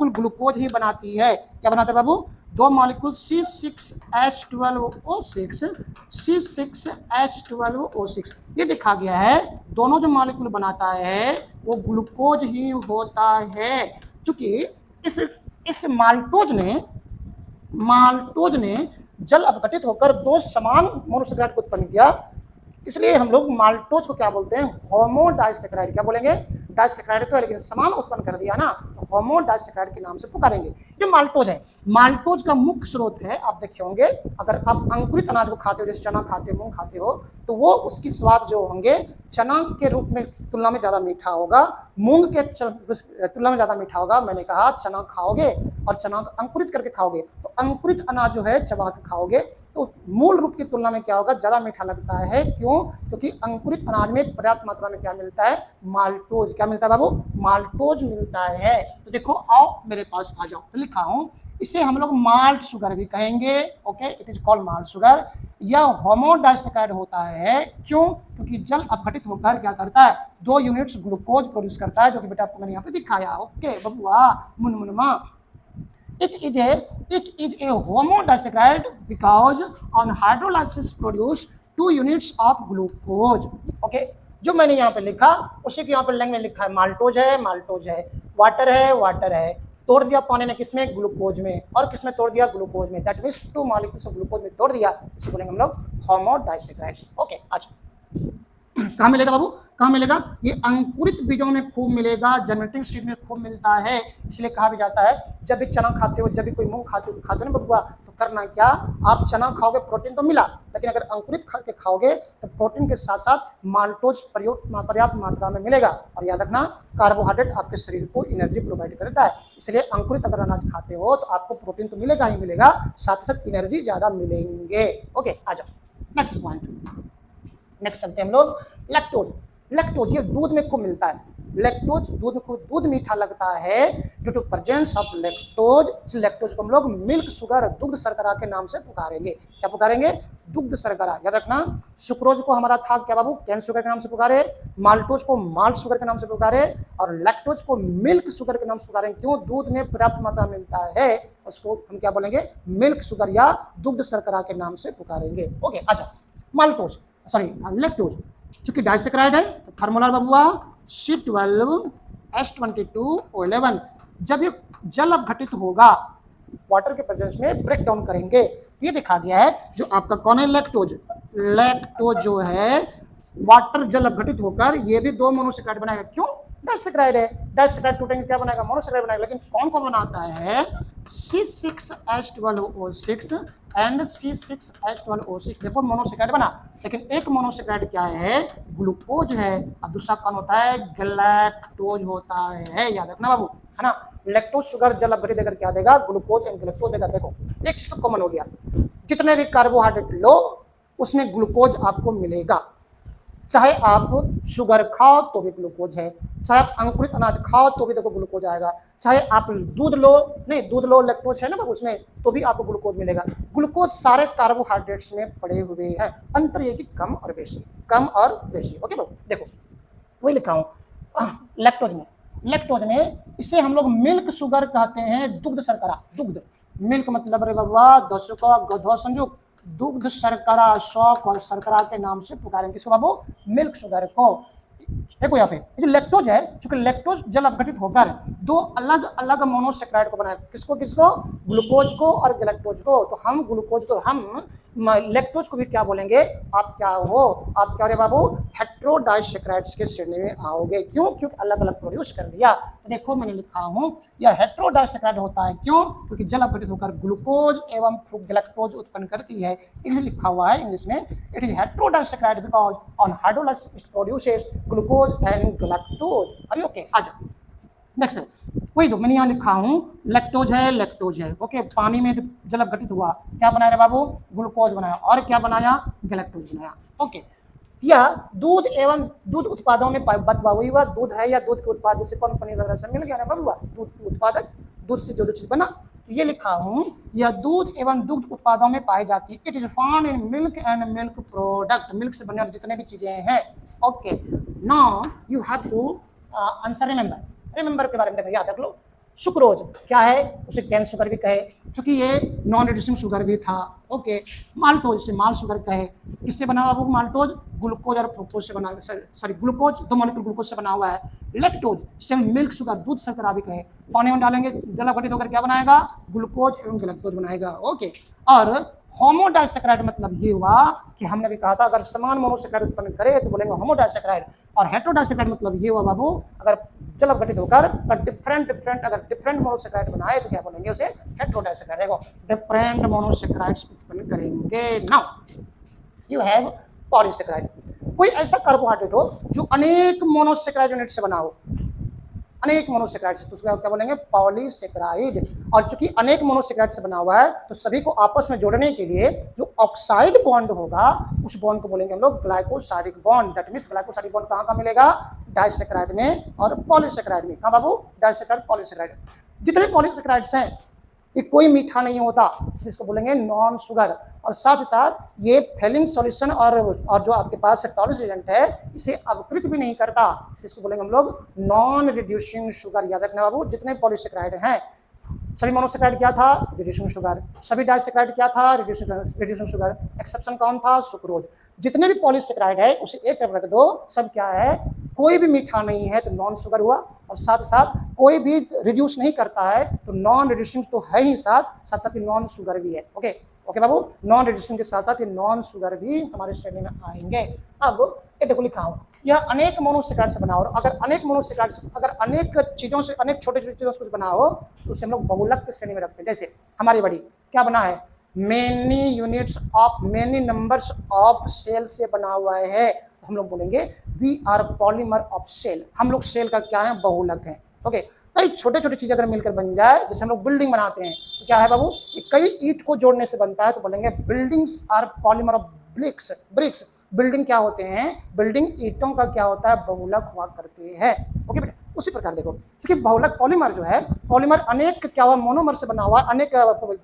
ग्लूकोज ही बनाती है। क्या बनाते हैं बाबू, 2 मॉलिक्यूल C6H12O6 ये देखा गया है, दोनों जो मॉलिक्यूल बनाता है वो ग्लूकोज ही होता है। चूंकि इस माल्टोज ने जल अपघटित होकर 2 समान मोनोसैकराइड को उत्पन्न किया, इसलिए हम लोग माल्टोज को क्या बोलते हैं, होमोडाइसैकराइड। क्या बोलेंगे, डाइसैकेराइड तो है लेकिन समान उत्पन्न कर दिया ना, तो होमो डाइसैकेराइड के नाम से पुकारेंगे। जो माल्टोज है, माल्टोज का मुख्य स्रोत है, आप देखे होंगे अगर आप अंकुरित अनाज को खाते हो, जैसे चना खाते हो, मूंग खाते हो, तो वो उसकी स्वाद जो होंगे चना के रूप में तुलना में ज़्यादा मीठा होगा, मूंग के तुलना में ज़्यादा मीठा होगा। मैंने कहा चना खाओगे और चना अंकुरित करके खाओगे, तो अंकुरित अनाज जो है चबा के खाओगे तो मूल रूप की तुलना में क्या होगा, ज़्यादा मीठा लगता है। क्यों? क्योंकि अंकुरित अनाज में पर्याप्त मात्रा में क्या मिलता है, माल्टोज। क्या मिलता है बाबू? माल्टोज मिलता है। तो देखो आओ मेरे पास आ जाओ, तो लिखा हूं, इसे हम लोग माल्ट शुगर भी कहेंगे। Okay, it is called malt sugar. यह होमोडाइसैकेराइड होता है। क्यों? क्योंकि जल अपघटित होकर क्या करता है, 2 यूनिट्स ग्लूकोज प्रोड्यूस करता है, जो कि बेटा आपको मैंने यहाँ पे दिखाया। ओके बबुआ, मुनमुनमा, it is a homodisaccharide because on hydrolysis produce 2 units of glucose. Okay, जो मैंने यहाँ पे लिखा उसी के यहाँ पे लैंग्वेज में लिखा है, माल्टोज है, माल्टोज है, वाटर है, वाटर है, तोड़ दिया पानी ने किसमें, ग्लूकोज में, और किसमें तोड़ दिया, ग्लूकोज में। That means 2 molecules of glucose में तोड़ दिया, इसे बोलेंगे हम लोग होमोडाइसैकेराइड्स। ओके, अच्छा कहाँ मिलेगा बाबू, कहाँ मिलेगा? ये अंकुरित बीजों में खूब मिलेगा, जर्मिनेटिंग सीड में खूब मिलता है। इसलिए कहा भी जाता है जब भी चना खाते हो, जब भी कोई मूंग खाते हो ना बबुआ, तो करना क्या, आप चना खाओगे प्रोटीन तो मिला, लेकिन अगर अंकुरित करके खाओगे तो प्रोटीन के साथ साथ माल्टोज पर्याप्त मात्रा में मिलेगा। और याद रखना, कार्बोहाइड्रेट आपके शरीर को एनर्जी प्रोवाइड करता है, इसलिए अंकुरित अगर अनाज खाते हो तो आपको प्रोटीन तो मिलेगा ही मिलेगा, साथ ही साथ एनर्जी ज्यादा मिलेंगे। ओके, आ जाओ नेक्स्ट पॉइंट। नेक्स्ट चलते हैं हम लोग, लैक्टोज। लैक्टोज ये दूध में खूब मिलता है। लैक्टोज दूध में खूब, दूध मीठा लगता है due to presence of lactose. इस लैक्टोज को हम लोग मिल्क शुगर, दुग्ध शर्करा के नाम से पुकारेंगे। क्या पुकारेंगे? दुग्ध शर्करा। याद रखना, सुक्रोज को हमारा था क्या बाबू, कैन शुगर के नाम से पुकारे, माल्टोज को माल्ट शुगर के नाम से पुकारे, और लैक्टोज को मिल्क शुगर के नाम से पुकारेंगे। क्यों? दूध में पर्याप्त मात्रा मिलता है, उसको हम क्या बोलेंगे, मिल्क शुगर या दुग्ध शर्करा के नाम से पुकारेंगे। ओके, आ जाओ, माल्टोज सॉरी लैक्टोज चूंकि डाइसैकेराइड है तो फार्मूला बबुआ C12H22O11। जब ये जल अपघटित होगा, वाटर के प्रेजेंस में ब्रेक डाउन करेंगे, ये देखा गया है। जो आपका कौन है, लैक्टोज। लैक्टोज जो है वाटर जल अपघटित होकर ये भी 2 मोनोसैकेराइड बनाएगा। क्यों? डाइसैकेराइड है, डाइसैकेराइड टूटेंगे क्या बनाएगा, मोनोसैकेराइड बनाएगा। लेकिन कौन कौन बनाता है, C6H12O6 एंड C6H12O6। देखो मोनोसैकेराइड बना, लेकिन एक मोनोसैकेराइड क्या है, ग्लूकोज है, और दूसरा कौन होता है, गैलेक्टोज होता है। याद रखना बाबू, है ना। लैक्टोज शुगर जल अपघटित देकर क्या देगा, ग्लूकोज एंड गैलेक्टोज देगा। देखो एक चीज तो कॉमन हो गया, जितने भी कार्बोहाइड्रेट लो उसमें ग्लूकोज आपको मिलेगा। चाहे आप शुगर खाओ तो भी ग्लूकोज है, चाहे आप अंकुरित अनाज खाओ तो भी देखो ग्लूकोज आएगा, चाहे आप दूध लो, नहीं दूध लो लैक्टोज है ना बाबू उसमें, तो भी आपको ग्लूकोज मिलेगा। ग्लूकोज सारे कार्बोहाइड्रेट्स में पड़े हुए हैं, अंतर ये कि कम और बेशी, कम और बेशी। ओके बाबू, देखो वही लिखा हूँ लैक्टोज में। लैक्टोज में इसे हम लोग मिल्क शुगर कहते हैं, दुग्ध शर्करा। दुग्ध मिल्क मतलब रे बाबा दशों का गधो संयुक्त, दुग्ध शर्करा, शौक और शर्करा के नाम से पुकारेंगे किसको बाबू, मिल्क शुगर को। देखो यहाँ पे जो लैक्टोज है, चूंकि लैक्टोज जल अपघटित होकर 2 अलग अलग मोनोसैकेराइड को बनाया, किसको किसको, ग्लूकोज को और गैलेक्टोज को। तो हम ग्लूकोज को, हम लैक्टोज को भी क्या बोलेंगे, आप क्या हो, आप क्या हो बाबू, हेट्रोडाइसैकेराइड्स के श्रेणी में आओगे। क्यों? क्योंकि अलग अलग प्रोड्यूस कर दिया। देखो मैंने लिखा हूं यह हेट्रोडाइसैकेराइड होता है। क्यों? क्योंकि जल अपघटित होकर ग्लूकोज एवं गैलेक्टोज उत्पन्न करती है। इन्हें लिखा हुआ है इंग्लिश में, it is heterodisaccharide because on hydrolysis it produces glucose and galactose. अरे ओके, आ जाओ नेक्स्ट है वही जो मैंने यहाँ लिखा हूँ, लैक्टोज है, लैक्टोज है। ओके, पानी में जल अपघटित हुआ, क्या बनाया रे बाबू, ग्लूकोज बनाया, और क्या बनाया, गैलेक्टोज बनाया। ओके, या दूध एवं दूध उत्पादों में वही हुआ, दूध है या दूध के उत्पाद, जैसे कौन पनीर वगैरह से मिल गया ना बाबू, दूध के उत्पादक, दूध से जो जो चीज बना, तो ये लिखा हूँ, यह दूध एवं दुग्ध उत्पादों में पाई जाती है। It is found in milk and milk product, milk से बनने वाली जितने भी चीजें हैं। Okay, now you have to answer remember के बारे में याद रख लो। सुक्रोज क्या है, उसे कैन शुगर भी कहे, क्योंकि ये नॉन रिड्यूसिंग शुगर भी था। ओके, माल्टोज से माल शुगर कहे, किससे बना हुआ वो माल्टोज, ग्लूकोज और फ्रुक्टोज से बना, सॉरी ग्लूकोज 2 मॉलिक्यूल ग्लूकोज से बना हुआ है। लैक्टोज से मिल्क शुगर, दूध शर्करा भी कहे, पानी में डालेंगे जल अपघटित होकर क्या बनाएगा, ग्लूकोज एवं गैलेक्टोज बनाएगा। ओके, और होमोडाइसैकेराइड मतलब ये हुआ कि हमने भी कहा था अगर समान मोनोसैकेराइड उत्पन्न करे तो बोलेंगे होमोडाइसैकेराइड। और हेटेरोडाइसैकाराइड मतलब ये हुआ बाबू, अगर जल अपघटित होकर डिफरेंट मोनोसैकाराइड बनाए तो क्या बोलेंगे उसे, हेटेरोडाइसैकाराइड। देखो डिफरेंट मोनोसैकाराइड्स उत्पन्न करेंगे। नाउ यू हैव पॉलीसैकाराइड, कोई ऐसा कार्बोहाइड्रेट हो जो अनेक मोनोसैकाराइड यूनिट से बना हो, अनेक मोनोसैकाराइड से, तो उसको क्या बोलेंगे, पॉलीसैकाराइड। और चूंकि अनेक मोनोसैकाराइड से बना हुआ है तो सभी को आपस में जोड़ने के लिए जो ऑक्साइड बॉन्ड होगा उस बॉन्ड को बोलेंगे हम लोग glycosidic bond. That means glycosidic bond कहाँ कहाँ मिलेगा, डाइसैकाराइड में और पॉलीसैकाराइड में। कहाँ बाबू, डाइसैकाराइड पॉलीसैकाराइड। जितने पॉलीसैकाराइड्स हैं ये कोई मीठा नहीं होता, इसलिए इसको बोलेंगे नॉन शुगर। और साथ ही साथ ये फेलिंग सॉल्यूशन और जो आपके पास टॉलरेंस एजेंट है इसे अवकृत भी नहीं करता, इसको बोलेंगे हम लोग नॉन रिड्यूसिंग शुगर। याद रखना बाबू, जितने पॉलीसैकाराइड हैं, सभी मोनोसैकाराइड क्या था, रिड्यूसिंग शुगर, सभी डाइसैकाराइड क्या था, रिड्यूसिंग शुगर, एक्सेप्शन कौन था, सुक्रोज। जितने भी पॉलीसैकाराइड है उसे एक तरफ रख दो, सब क्या है, कोई भी मीठा नहीं है तो नॉन शुगर हुआ, और साथ साथ कोई भी रिड्यूस नहीं करता है तो नॉन रिड्यूसिंग तो है ही, साथ साथ नॉन शुगर भी है। ओके ओके बाबू, नॉन रिड्यूसिंग के साथ साथ ये नॉन शुगर भी हमारे श्रेणी में आएंगे। अब ये देखो लिखा हूं, यह अनेक मोनोसैकाराइड से बना हो, अगर अनेक मोनोसैकाराइड से, अगर अनेक चीजों से, अनेक छोटे छोटे चीजों से कुछ बना हो तो उसे हम लोग बहुलक की श्रेणी में रखते हैं। जैसे हमारी बड़ी क्या बना है, many units of many numbers of cell से बना हुआ है, तो हम लोग बोलेंगे we are polymer of cell. हम लोग सेल का क्या है, बहुलक है। ओके, कई छोटे छोटे चीजें अगर मिलकर बन जाए, जैसे हम लोग बिल्डिंग बनाते हैं तो क्या है बाबू, ये कई ईंट को जोड़ने से बनता है, तो बोलेंगे buildings are polymer of bricks. Bricks building क्या होते हैं, बिल्डिंग ईंटों का क्या होता है, बहुलक हुआ करते हैं। ओके बेटा, उसी प्रकार देखो, क्योंकि बहुलक पॉलीमर जो है, पॉलीमर अनेक क्या हुआ, मोनोमर से बना हुआ, अनेक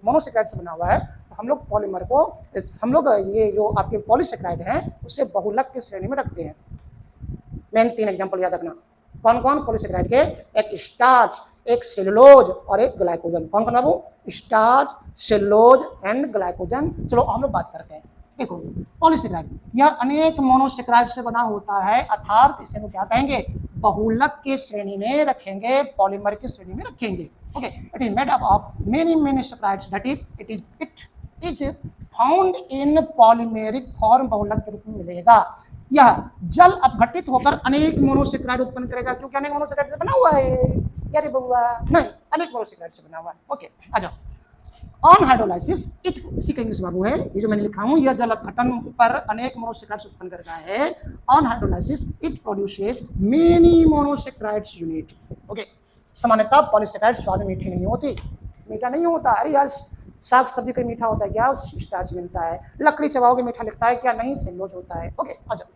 मोनोसैकाराइड से बना हुआ है, तो हम लोग पॉलीमर को, हम लोग ये जो आपके पॉलीसैकाराइड हैं उसे बहुलक की श्रेणी में रखते हैं। मेन 3 एग्जांपल याद रखना, कौन कौन पॉलीसैकाराइड के, एक स्टार्च, एक सेलुलोज और एक ग्लाइकोजन। कौन कौन बाबू, स्टार्च, सेलुलोज एंड ग्लाइकोजन। चलो हम लोग बात करते हैं। देखो पॉलीसैकाराइड यह अनेक मोनोसैकाराइड से बना होता है, अर्थात इसे हम क्या कहेंगे, बहुलक की श्रेणी में रखेंगे, पॉलीमर की श्रेणी में रखेंगे। Okay, it is made up of many saccharides, that is it is found in polymeric form, बहुलक के रूप में मिलेगा। यह जल अपघटित होकर अनेक मोनोसैकाराइड उत्पन्न करेगा, क्योंकि अनेक मोनोसैकाराइड से बना हुआ है यार बउआ, नहीं अनेक मोनोसैकाराइड से बना हुआ है। ओके आ जाओ, ऑन हाइड्रोलाइसिस इट, इसी का इंग्लिश बाबू है ये जो मैंने लिखा हूं, यह जल अपघटन पर अनेक मोनोसैकाराइड्स उत्पन्न करता है। On hydrolysis it produces many monosaccharides unit. Okay, सामान्यतः पॉलीसैकाराइड स्वाद में मीठी नहीं होती, मीठा नहीं होता। अरे यार साग सब्जी का मीठा होता है क्या, स्टार्च मिलता है, लकड़ी चबाओगे मीठा लगता है क्या, नहीं, सेलुलोज होता है। ओके आ जाओ,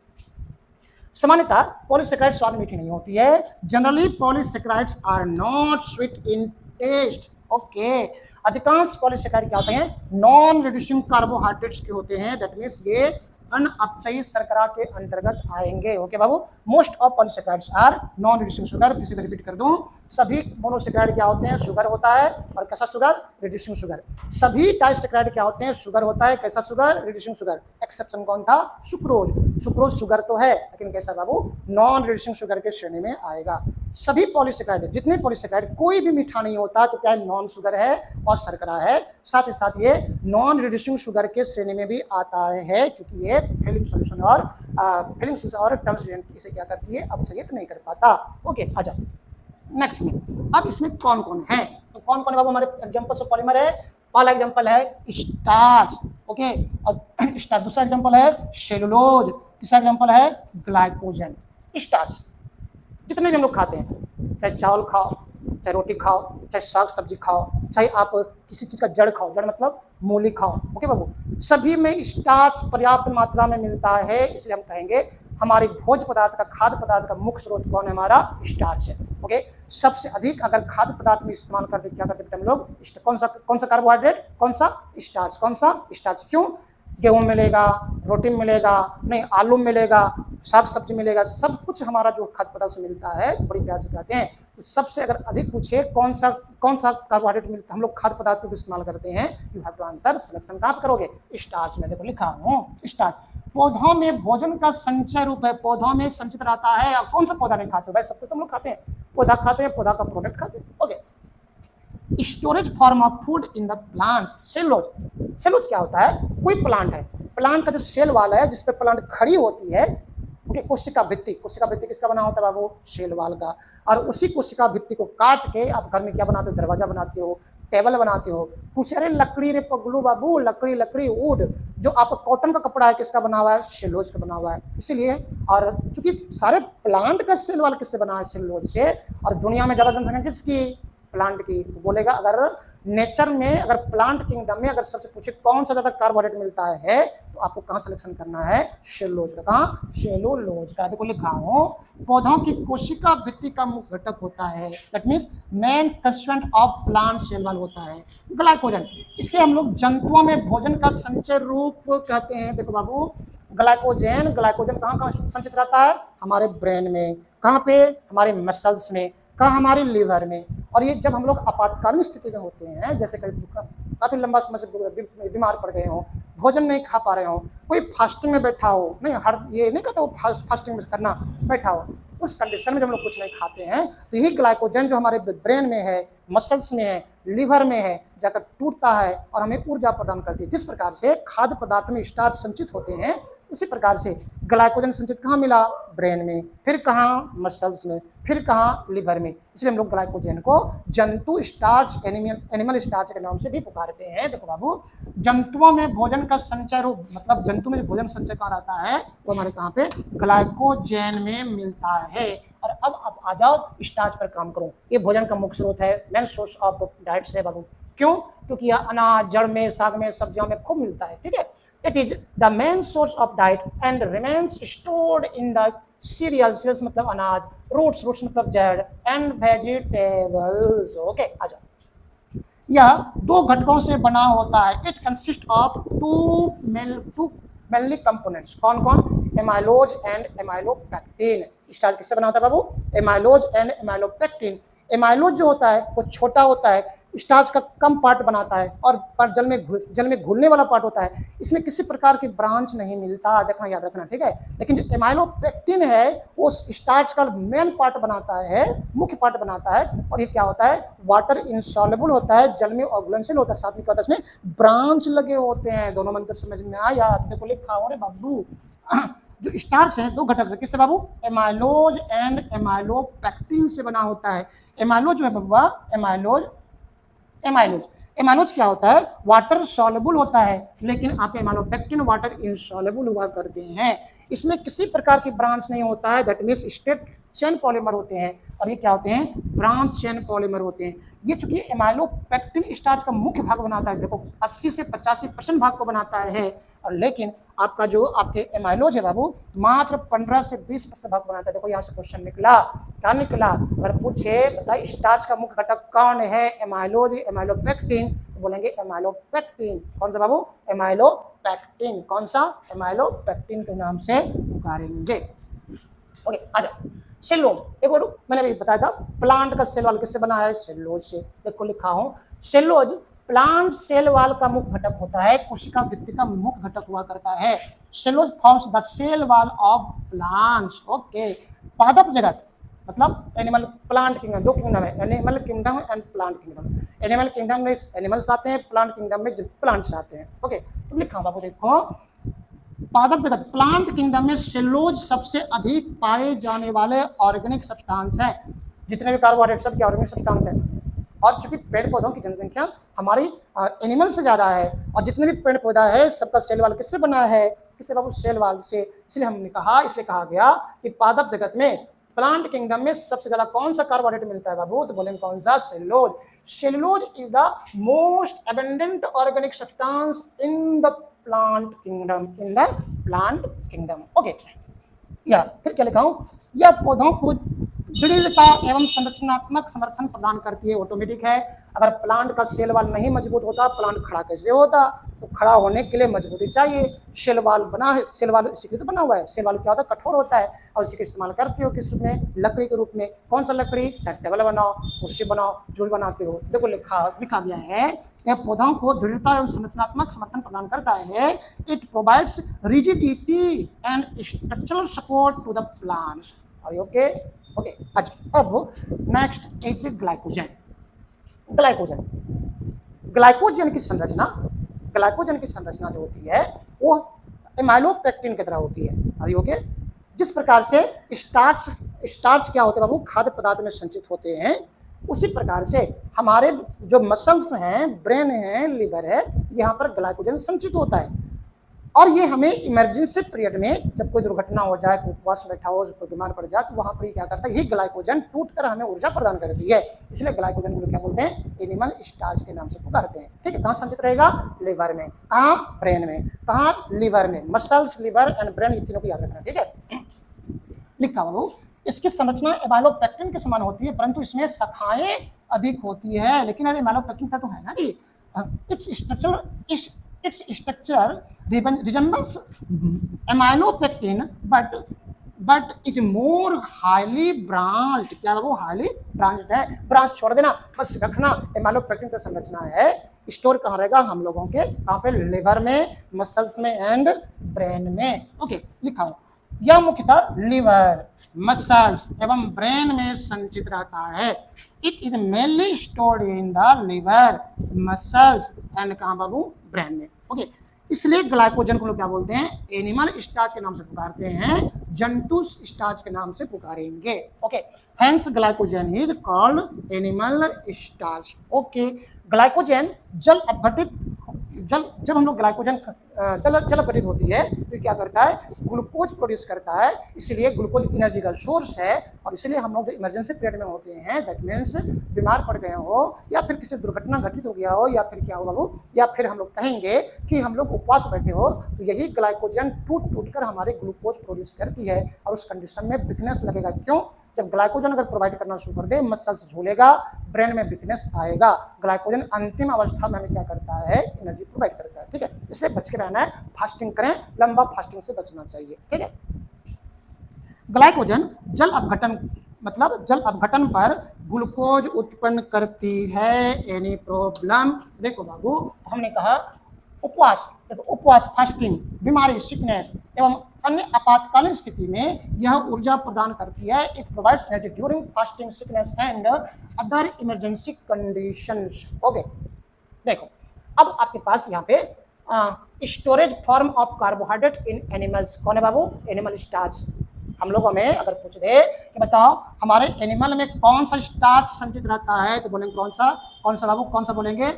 सामान्यतः पॉलीसैकाराइड स्वाद मीठी नहीं होती है। Generally polysaccharides are not sweet in taste. Okay, अधिकांश पॉलीसैकाराइड क्या होते हैं, नॉन रिड्यूसिंग कार्बोहाइड्रेट्स के होते हैं, दैट मींस ये अनअपचयी शर्करा के अंतर्गत आएंगे। ओके बाबू, most of polysaccharides are non reducing sugar. फिर से रिपीट कर दूं, सभी मोनोसैकाराइड क्या होते हैं, शुगर होता है, और कैसा शुगर, रिड्यूसिंग शुगर। सभी डाइसैकाराइड क्या होते हैं, शुगर होता है, कैसा शुगर, रिड्यूसिंग शुगर। एक्सेप्शन कौन था, सुक्रोज। सुक्रोज शुगर तो है लेकिन कैसा बाबू, नॉन रिड्यूसिंग शुगर के श्रेणी में आएगा। सभी पॉलीसैकाराइड, जितने पॉलीसैकाराइड, कोई भी मीठा नहीं होता तो क्या है, नॉन शुगर है और शर्करा है। साथ ही साथ ये नॉन रिड्यूसिंग शुगर के श्रेणी में भी आता है, क्योंकि ये फेलिंग सॉल्यूशन और ट्रांसलेंट इसे क्या करती है, अपचयित नहीं कर पाता। ओके आ जाओ नेक्स्ट में। अब इसमें कौन कौन है, तो कौन कौन बाबू हमारे एग्जांपल ऑफ पॉलीमर है, पहला एग्जांपल है स्टार्च। ओके, और स्टार्च, दूसरा एग्जांपल है सेलुलोज, तीसरा एग्जांपल है ग्लाइकोजन। स्टार्च जितने भी हम लोग खाते हैं, चाहे चावल खाओ, चाहे रोटी खाओ, चाहे साग सब्जी खाओ, चाहे आप किसी चीज़ का जड़ खाओ, जड़ मतलब मूली खाओ। ओके बाबू, सभी में स्टार्च पर्याप्त मात्रा में मिलता है, इसलिए हम कहेंगे हमारे भोज्य पदार्थ का, खाद्य पदार्थ का मुख्य स्रोत कौन है, हमारा स्टार्च है। ओके, सबसे अधिक अगर खाद्य पदार्थ में इस्तेमाल करते क्या करते बेटा हम लोग, कौन सा कार्बोहाइड्रेट, कौन सा स्टार्च, कौन सा स्टार्च। क्यों, गेहूँ मिलेगा, रोटी मिलेगा, नहीं आलू मिलेगा, साग सब्जी मिलेगा, सब कुछ हमारा जो खाद्य पदार्थ से मिलता है, तो बड़ी प्यार से कहते हैं। तो सबसे अगर अधिक पूछे कौन सा कार्बोहाइड्रेट मिलता हम लोग खाद्य पदार्थ को इस्तेमाल करते हैं, you have to answer, selection कहाँ करोगे, स्टार्च में। देखो लिखा हूँ स्टार्च। पौधों में भोजन का संचय रूप है, पौधों में संचित रहता है। अब कौन सा पौधा नहीं खाते हो भाई, सब कुछ हम लोग खाते हैं, पौधा खाते हैं, पौधा का प्रोडक्ट खाते हैं। Okay, storage form of food in the plants, cellulose. Cellulose क्या होता है, कोई प्लांट है, प्लांट का जो सेल वाला है जिस पे प्लांट खड़ी होती है, ओके, कोशिका भित्ति, कोशिका भित्ति किसका बना होता है बाबू? सेल वाल का। और उसी कोशिका भित्ति को काट के आप घर में क्या बनाते हो? दरवाजा बनाते हो, टेबल बनाते हो, कुछ। अरे लकड़ी रे पगलू बाबू, लकड़ी, लकड़ी, वुड। जो आपका कॉटन का कपड़ा है किसका बना हुआ है? सेलुलोज का बना हुआ है, इसीलिए। और चूंकि सारे प्लांट का सेल वाल किससे बना है? सेलुलोज से। और दुनिया में ज्यादा जनसंख्या किसकी? प्लांट की। तो बोलेगा अगर नेचर में, अगर प्लांट किंगडम में अगर सबसे पूछे कौन सा ज्यादा कार्बोहाइड्रेट मिलता है, तो आपको कहां सिलेक्शन करना है? सेलुलोज का। कहां? सेलुलोज का। देखो लिखा हूं, पौधों की कोशिका भित्ति का मुख्य घटक होता है, that means main constituent of plant cell wall होता है ग्लाइकोजन। इससे हम लोग जंतुओं में भोजन का संचय रूप कहते हैं। देखो बाबू, ग्लाइकोजन, ग्लाइकोजन कहाँ कहाँ संचित रहता है? हमारे ब्रेन में। कहाँ पे? हमारे मसल्स में। कहाँ? हमारे लीवर में। और ये जब हम लोग आपातकालीन स्थिति में होते हैं, जैसे काफी लंबा समय से बीमार पड़ गए हों, भोजन नहीं खा पा रहे हो, कोई फास्टिंग में बैठा हो, नहीं हर ये नहीं कहता वो फास्टिंग में करना, बैठा हो, उस कंडीशन में जब हम लोग कुछ नहीं खाते हैं, तो यही ग्लाइकोजन जो हमारे ब्रेन में है, मसल्स में है, लीवर में है, जाकर टूटता है और हमें ऊर्जा प्रदान करती है। जिस प्रकार से खाद्य पदार्थ में स्टार्च संचित होते हैं, उसी प्रकार से ग्लाइकोजन संचित कहाँ मिला? ब्रेन में। फिर कहाँ? मसल्स में। फिर कहाँ? लिवर में। इसलिए हम लोग ग्लाइकोजन को जंतु स्टार्च, एनिमल स्टार्च के नाम से भी पुकारते हैं। देखो बाबू, जंतुओं में भोजन का संचय रूप, मतलब जंतु में जो भोजन संचय कहाँ रहता है, वो हमारे कहाँ पे? ग्लाइकोजन में मिलता है। और अब आप आ जाओ स्टार्च पर काम करो। ये भोजन का मुख्य स्रोत है, मेन सोर्स ऑफ डाइट है बाबू। क्यों? क्योंकि यह अनाज, जड़ में, साग में, सब्जियों में खूब मिलता है, ठीक है। It is the main source of diet and remains stored in the cereals, cereals मतलब अनाज, roots, roots मतलब जड़, and vegetables। ओके, आ जाओ। यह दो घटकों से बना होता है। It consists of two mainly components। कौन कौन? Amylose and amylopectin. स्टार्च किससे बना होता है बाबू? Amylose and amylopectin. एमाइलोज जो होता है वो छोटा होता है, स्टार्च का कम पार्ट बनाता है, और पर जल में घुलने वाला पार्ट होता है। इसमें किसी प्रकार की ब्रांच नहीं मिलता, देखना याद रखना, ठीक है। लेकिन जो एमाइलोपेक्टिन है वो स्टार्च का मेन पार्ट बनाता है, मुख्य पार्ट बनाता है। और ये क्या होता है? वाटर इनसॉल्युबल होता है, जल में अघुलनशील होता है, साथ में क्या होता है? इसमें ब्रांच लगे होते हैं। दोनों मंत्र समझ में आया? देखो लिखा हो रे बाबू, जो स्टार्च है दो घटक से, किससे बाबू? एमाइलोज एंड एमाइलोपेक्टिन से बना होता है। एमाइलोज जो है बाबा, एमाइलोज क्या होता है? वाटर सॉल्युबल होता है, लेकिन आपके एमाइलोपेक्टिन वाटर इनसॉल्युबल हुआ करते हैं। इसमें किसी प्रकार की ब्रांच नहीं होता है, that means straight chain polymer होते हैं। और ये क्या होते हैं? ब्रांच चेन पॉलीमर होते हैं। ये चूंकि एमाइलोपेक्टिन स्टार्च का मुख्य भाग बनाता है, देखो 80 से 85% भाग को बनाता है, और लेकिन आपका जो आपके एमाइलोज है बाबू, मात्र 15 से 20% भाग बनाता है। देखो यहाँ से क्वेश्चन निकला, क्या निकला? अगर पूछे बताइए स्टार्च का मुख्य घटक कौन है? एमाइलोज, एमाइलोपेक्टिन, तो बोलेंगे एमाइलोपेक्टिन। कौन सा बाबू? एमाइलोपेक्टिन। कौन सा? एमाइलोपेक्टिन के नाम से पुकारेंगे। ओके, आ जाओ। सेलुलोज, एक बार मैंने भी बताया था, प्लांट का सेल वाल किससे बना है? सेलुलोज से। देखो लिखा हूं, सेलुलोज प्लांट सेल वाल का मुख्य घटक होता है, कोशिका भित्ति का मुख्य घटक हुआ करता है। Cellulose forms the cell wall of plants. Okay, पादप जगत मतलब एनिमल, प्लांट किंगडम, दो किंगडम है, animal kingdom and plant kingdom. Animal kingdom में एनिमल्स आते हैं, प्लांट किंगडम में प्लांट्स आते हैं। ओके, तो लिखा बाबू, देखो पादप जगत, प्लांट किंगडम में सेलुलोज सबसे अधिक पाए जाने वाले ऑर्गेनिक सब्सटेंस है। जितने भी कार्बोहाइड्रेट सब क्या ऑर्गेनिक सब्सटेंस है। और चूंकि पेड़ पौधों की जनसंख्या हमारी एनिमल से ज्यादा है, और जितने भी पेड़ पौधा है सबका सेल वाल किससे बना है? किससे बाबू? सेल वाल से। इसलिए हमने कहा, इसलिए कहा गया कि पादप जगत में, प्लांट किंगडम में सबसे ज्यादा कौन सा कार्बोहाइड्रेट मिलता है बाबू? तो बोलेंगे कौन सा? Cellulose. Cellulose is the most abundant organic substance in the plant kingdom, in the plant kingdom. Okay, या फिर क्या लिखा हूं? यह पौधों को दृढ़ता एवं संरचनात्मक समर्थन प्रदान करती है। ऑटोमेटिक है, अगर प्लांट का सेल वाल नहीं मजबूत होता, प्लांट खड़ा कैसे होता? तो खड़ा होने के लिए मजबूती चाहिए। सेल वाल बना है, सेल वाल इसी के तो बना हुआ है। सेल वाल क्या होता है? कठोर होता है, और इसी का इस्तेमाल करते हो किस रूप में? लकड़ी के रूप में। कौन सा लकड़ी? चाहे टेबल बनाओ, कुर्सी बनाओ, जो बनाते हो। देखो लिखा गया है, यह पौधों को दृढ़ता एवं संरचनात्मक समर्थन प्रदान करता है। It provides rigidity and structural support to the plants. Okay okay, अच्छा अब next is glycogen. Glycogen, glycogen की संरचना, ग्लाइकोजन की संरचना जो होती है वो एमाइलोपेक्टिन की तरह होती है। अरे ओके, जिस प्रकार से स्टार्च स्टार्च क्या होते हैं बाबू, खाद्य पदार्थ में संचित होते हैं, उसी प्रकार से हमारे जो मसल्स हैं, ब्रेन है, लिवर है, यहाँ पर ग्लाइकोजन संचित होता है। और ये हमें इमरजेंसी पीरियड में जब कोई दुर्घटना हो जाए, कोई उपवास बैठा हो, कोई बीमार पड़ जाए, तो वहां पर क्या करता है, ये ग्लाइकोजन टूटकर हमें ऊर्जा प्रदान करती है। इसलिए ग्लाइकोजन को क्या बोलते हैं, एनिमल स्टार्च के नाम से पुकारते हैं। ठीक है, कहाँ संचित रहेगा, लिवर में, कहाँ, ब्रेन में, कहाँ, लिवर में, मसल्स, लिवर एंड ब्रेन, ये तीनों को याद रखना। ठीक है, लिखा बाबू। इसकी संरचना एमाइलोपेक्टिन के समान होती है, परंतु इसमें शाखाएं अधिक होती है। लेकिन अरे एमाइलोपेक्टिन का तो है ना जी, its structure resembles amylopectin, but it more highly branched। क्या वो हाईली ब्रांच्ड है, ब्रांच छोड़ देना, बस रखना। एमाइलोपेक्टिन का संरचना है, स्टोर कहाँ रहेगा, हम लोगों के कहाँ पे, लिवर में, मसल्स में एंड ब्रेन में। ओके, लिखा हूं, यह मुख्यतः लिवर, मसल्स एवं ब्रेन में संचित रहता है। It is mainly stored in the liver, muscles and कहाँ बाबू, ब्रेन में। ओके, इसलिए ग्लाइकोजन को लोग क्या बोलते हैं, एनिमल स्टार्च के नाम से पुकारते हैं, जंतु स्टार्च के नाम से पुकारेंगे। Okay, hence glycogen is called animal starch. Okay, glycogen जल अपघटित, जब हम लोग ग्लाइकोजन जल अपघटित होती है तो क्या करता है, ग्लूकोज प्रोड्यूस करता है। इसलिए ग्लूकोज एनर्जी का सोर्स है, और इसलिए हम लोग जो इमरजेंसी पीरियड में होते हैं, दैट मीन्स बीमार पड़ गए हो, या फिर किसी दुर्घटना घटित हो गया हो, या फिर क्या हो बाबू, या फिर हम लोग कहेंगे कि हम लोग उपवास बैठे हो, तो यही ग्लाइकोजन टूट कर हमारे ग्लूकोज प्रोड्यूस करती है, और उस कंडीशन में वीकनेस लगेगा। क्यों, जब ग्लाइकोजन अगर प्रोवाइड करना शुरू कर दे, मसल्स झूलेगा, ब्रेन में वीकनेस आएगा। ग्लाइकोजन अंतिम अवस्था में हमें क्या करता है, एनर्जी प्रोवाइड करता है। ठीक है, इसलिए बच के रहना है, फास्टिंग करें, लंबा फास्टिंग से बचना चाहिए। ठीक है, ग्लाइकोजन जल अपघटन, मतलब जल अपघटन पर ग्लूकोज उत्पन्न करती है। एनी प्रॉब्लम, देखो बाबू, हमने कहा उपवास, देखो उपवास, फास्टिंग, बीमारी, सिकनेस एवं अन्य आपातकालीन स्थिति में यह ऊर्जा प्रदान करती है। It provides energy during fasting, sickness and other emergency conditions. Okay, देखो अब आपके पास यहाँ पे storage form of carbohydrate in animals कौन है बाबू, एनिमल स्टार्च। हम लोगों में अगर पूछ दे कि बताओ हमारे एनिमल में कौन सा स्टार्च संचित रहता है, तो बोलेंगे कौन सा बाबू, कौन सा बोलेंगे,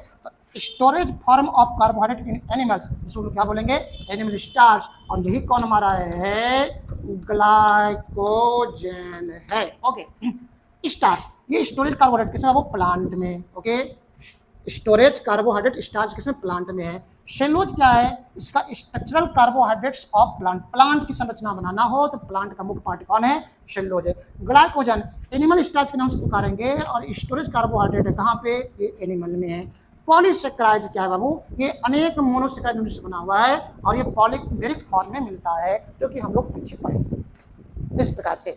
storage form of carbohydrate in animals, इसको क्या बोलेंगे, एनिमल स्टार्च। और यही कौन हमारा है, ग्लाइकोजन है। ओके, स्टार्च, ये स्टोरेज कार्बोहाइड्रेट किसमें बाबू, प्लांट में। ओके, स्टोरेज कार्बोहाइड्रेट स्टार्च किसमें, प्लांट में है। सेलुलोज क्या है, इसका structural carbohydrates of plant, plant की संरचना बनाना हो तो प्लांट का मुख्य पार्ट कौन है, सेलुलोज है। ग्लाइकोजन एनिमल स्टार्च के नाम से पुकारेंगे, और स्टोरेज कार्बोहाइड्रेट है कहाँ पे, ये एनिमल में है। पॉलीसेक्राइड क्या है बाबू, ये अनेक मोनोसेक्राइड यूनिट से बना हुआ है, और ये पॉलीमेरिक फॉर्म में मिलता है, जो कि हम लोग पीछे पढ़े। इस प्रकार से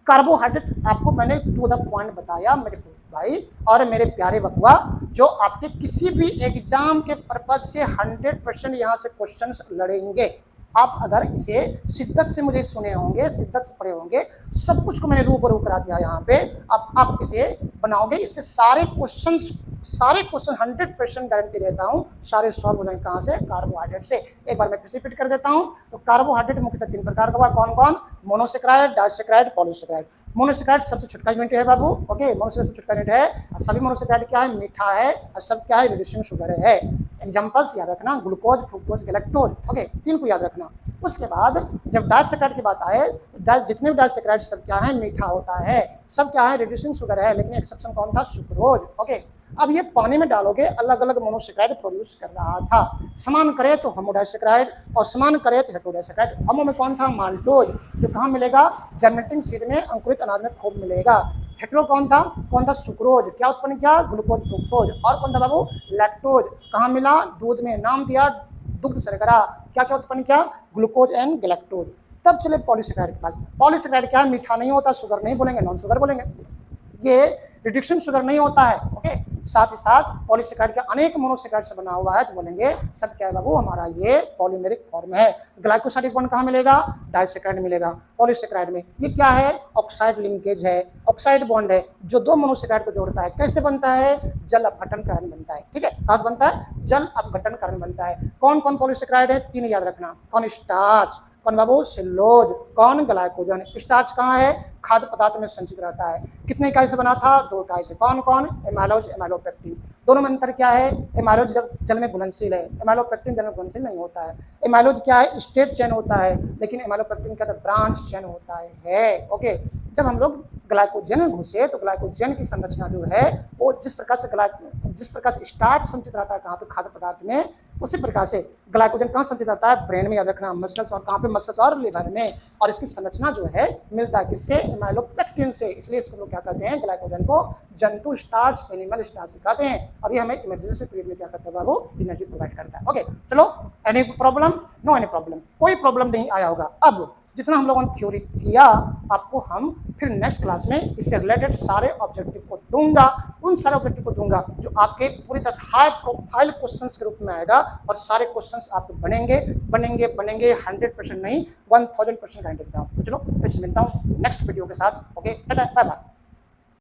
कार्बोहाइड्रेट आपको मैंने टू द पॉइंट बताया मेरे भाई और मेरे प्यारे बबुआ, जो आपके किसी भी एग्जाम के पर्पज से 100% यहाँ से क्वेश्चंस लड़ेंगे। आप अगर इसे शिद्दत से मुझे सुने होंगे, शिद्दत से पढ़े होंगे, सब कुछ को मैंने रूबरू करा दिया यहाँ पे। अब आप इसे बनाओगे, इससे सारे क्वेश्चन 100% गारंटी देता हूँ, सारे सॉल्व हो जाएंगे। कहाँ से, कार्बोहाइड्रेट से। एक बार मैं फिर से रिपीट कर देता हूँ। तो कार्बोहाइड्रेट मुख्यतः 3 प्रकार का हुआ, कौन कौन, मोनोसेक्राइड, डाइसेक्राइड, पॉलीसेक्राइड। मोनोसेक्राइड सबसे छोटका यूनिट है बाबू। ओके, मोनोसेक्राइड सबसे छोटका यूनिट है। सभी मोनोसेक्राइड क्या है, मीठा है, और सब क्या है, रिड्यूसिंग शुगर है। एग्जाम्पल्स याद रखना, ग्लूकोज, फ्रुक्टोज, गैलेक्टोज। ओके, 3 को याद रखना। उसके बाद जब डाइसेक्राइड की बात आए, जितने भी डाइसेक्राइड सब क्या है, मीठा होता है, सब क्या है, रिड्यूसिंग शुगर है, लेकिन एक्सेप्शन कौन था, सुक्रोज। ओके, अब ये पानी में डालोगे, अलग अलग मोनोसेक्राइड प्रोड्यूस कर रहा था। समान करे तो होमोडाइसेक्राइड, और समान करे तो हेटेरोडाइसेक्राइड। होमो में कौन था, माल्टोज, जो कहाँ मिलेगा, जर्मेटिंग सीड में, अंकुरित अनाज में खूब मिलेगा। हेटेरो कौन था, सुक्रोज, क्या उत्पन्न किया, ग्लूकोज, फ्रुक्टोज। और कौन था बाबू, लैक्टोज, कहाँ मिला, दूध में, नाम दिया दुग्ध शर्करा, क्या क्या उत्पन्न किया, ग्लूकोज एंड गैलेक्टोज। तब चले पॉलीसेक्राइड के पास। पॉलीसेक्राइड क्या है, मीठा नहीं होता, शुगर नहीं बोलेंगे, नॉन शुगर बोलेंगे, ये रिडक्शन शुगर नहीं होता है। ओके, साथ ही साथ पॉलीसेक्राइड के अनेक मोनोसेक्राइड से बना हुआ है, तो बोलेंगे सब क्या है बाबू, हमारा ये पॉलीमेरिक फॉर्म है। ग्लाइकोसाइडिक बॉन्ड कहाँ मिलेगा, डाइसेक्राइड मिलेगा। पॉलीसेक्राइड में ये क्या है, ऑक्साइड लिंकेज है, ऑक्साइड बॉन्ड है, जो 2 मोनोसेक्राइड को जोड़ता है। कैसे बनता है, जल अपघटन कारण बनता है। ठीक है, कहाँ से बनता है, जल अपघटन कारण बनता है। कौन कौन पॉलीसेक्राइड है, 3 याद रखना, कौन, स्टार्च, कौन बाबू? सेलुलोज। कौन? ग्लाइकोजन। स्टार्च कहाँ है? खाद्य पदार्थ में संचित रहता है। कितने इकाई से बना था? 2 इकाई से। कौन कौन? Amylose, amylopectin. दोनों में अंतर क्या है? एमाइलोज जब जल में घुलनशील है, एमाइलोपेक्टिन जल में घुलनशील नहीं होता है। एमाइलोज क्या है? स्ट्रेट चेन होता है, लेकिन एमाइलोपेक्टिन का ब्रांच चेन होता है। ओके, जब हम लोग ग्लाइकोजन में घुसे तो ग्लाइकोजन की संरचना जो है वो जिस प्रकार से स्टार्च संचित रहता है कहाँ पे? खाद्य पदार्थ में, उसी प्रकार से ग्लाइकोजन कहाँ संचित रहता है? ब्रेन में, याद रखना, मसल्स। और कहाँ पे? मसल्स और लिवर में। और इसकी संरचना जो है मिलता है किससे? एमाइलोपेक्टिन से। इसलिए इसको लोग क्या कहते हैं? ग्लाइकोजन को जंतु स्टार्च, एनिमल स्टार्च कहते हैं। और ये हमें इमरजेंसी पीरियड में क्या करता है बाबू? एनर्जी प्रोवाइड करता है। ओके, चलो, any problem? No any problem, कोई प्रॉब्लम नहीं आया होगा। अब जितना हम लोगों ने थ्योरी किया, आपको हम फिर नेक्स्ट क्लास में इससे रिलेटेड सारे ऑब्जेक्टिव को दूंगा, उन सारे ऑब्जेक्टिव को दूंगा जो आपके पूरी तरह से हाई प्रोफाइल क्वेश्चंस के रूप में आएगा। और सारे क्वेश्चंस आपके बनेंगे बनेंगे बनेंगे, 100% नहीं, 1000% गारंटी देता हूँ। चलो फिर से मिलता हूँ नेक्स्ट वीडियो के साथ। Okay, bye bye.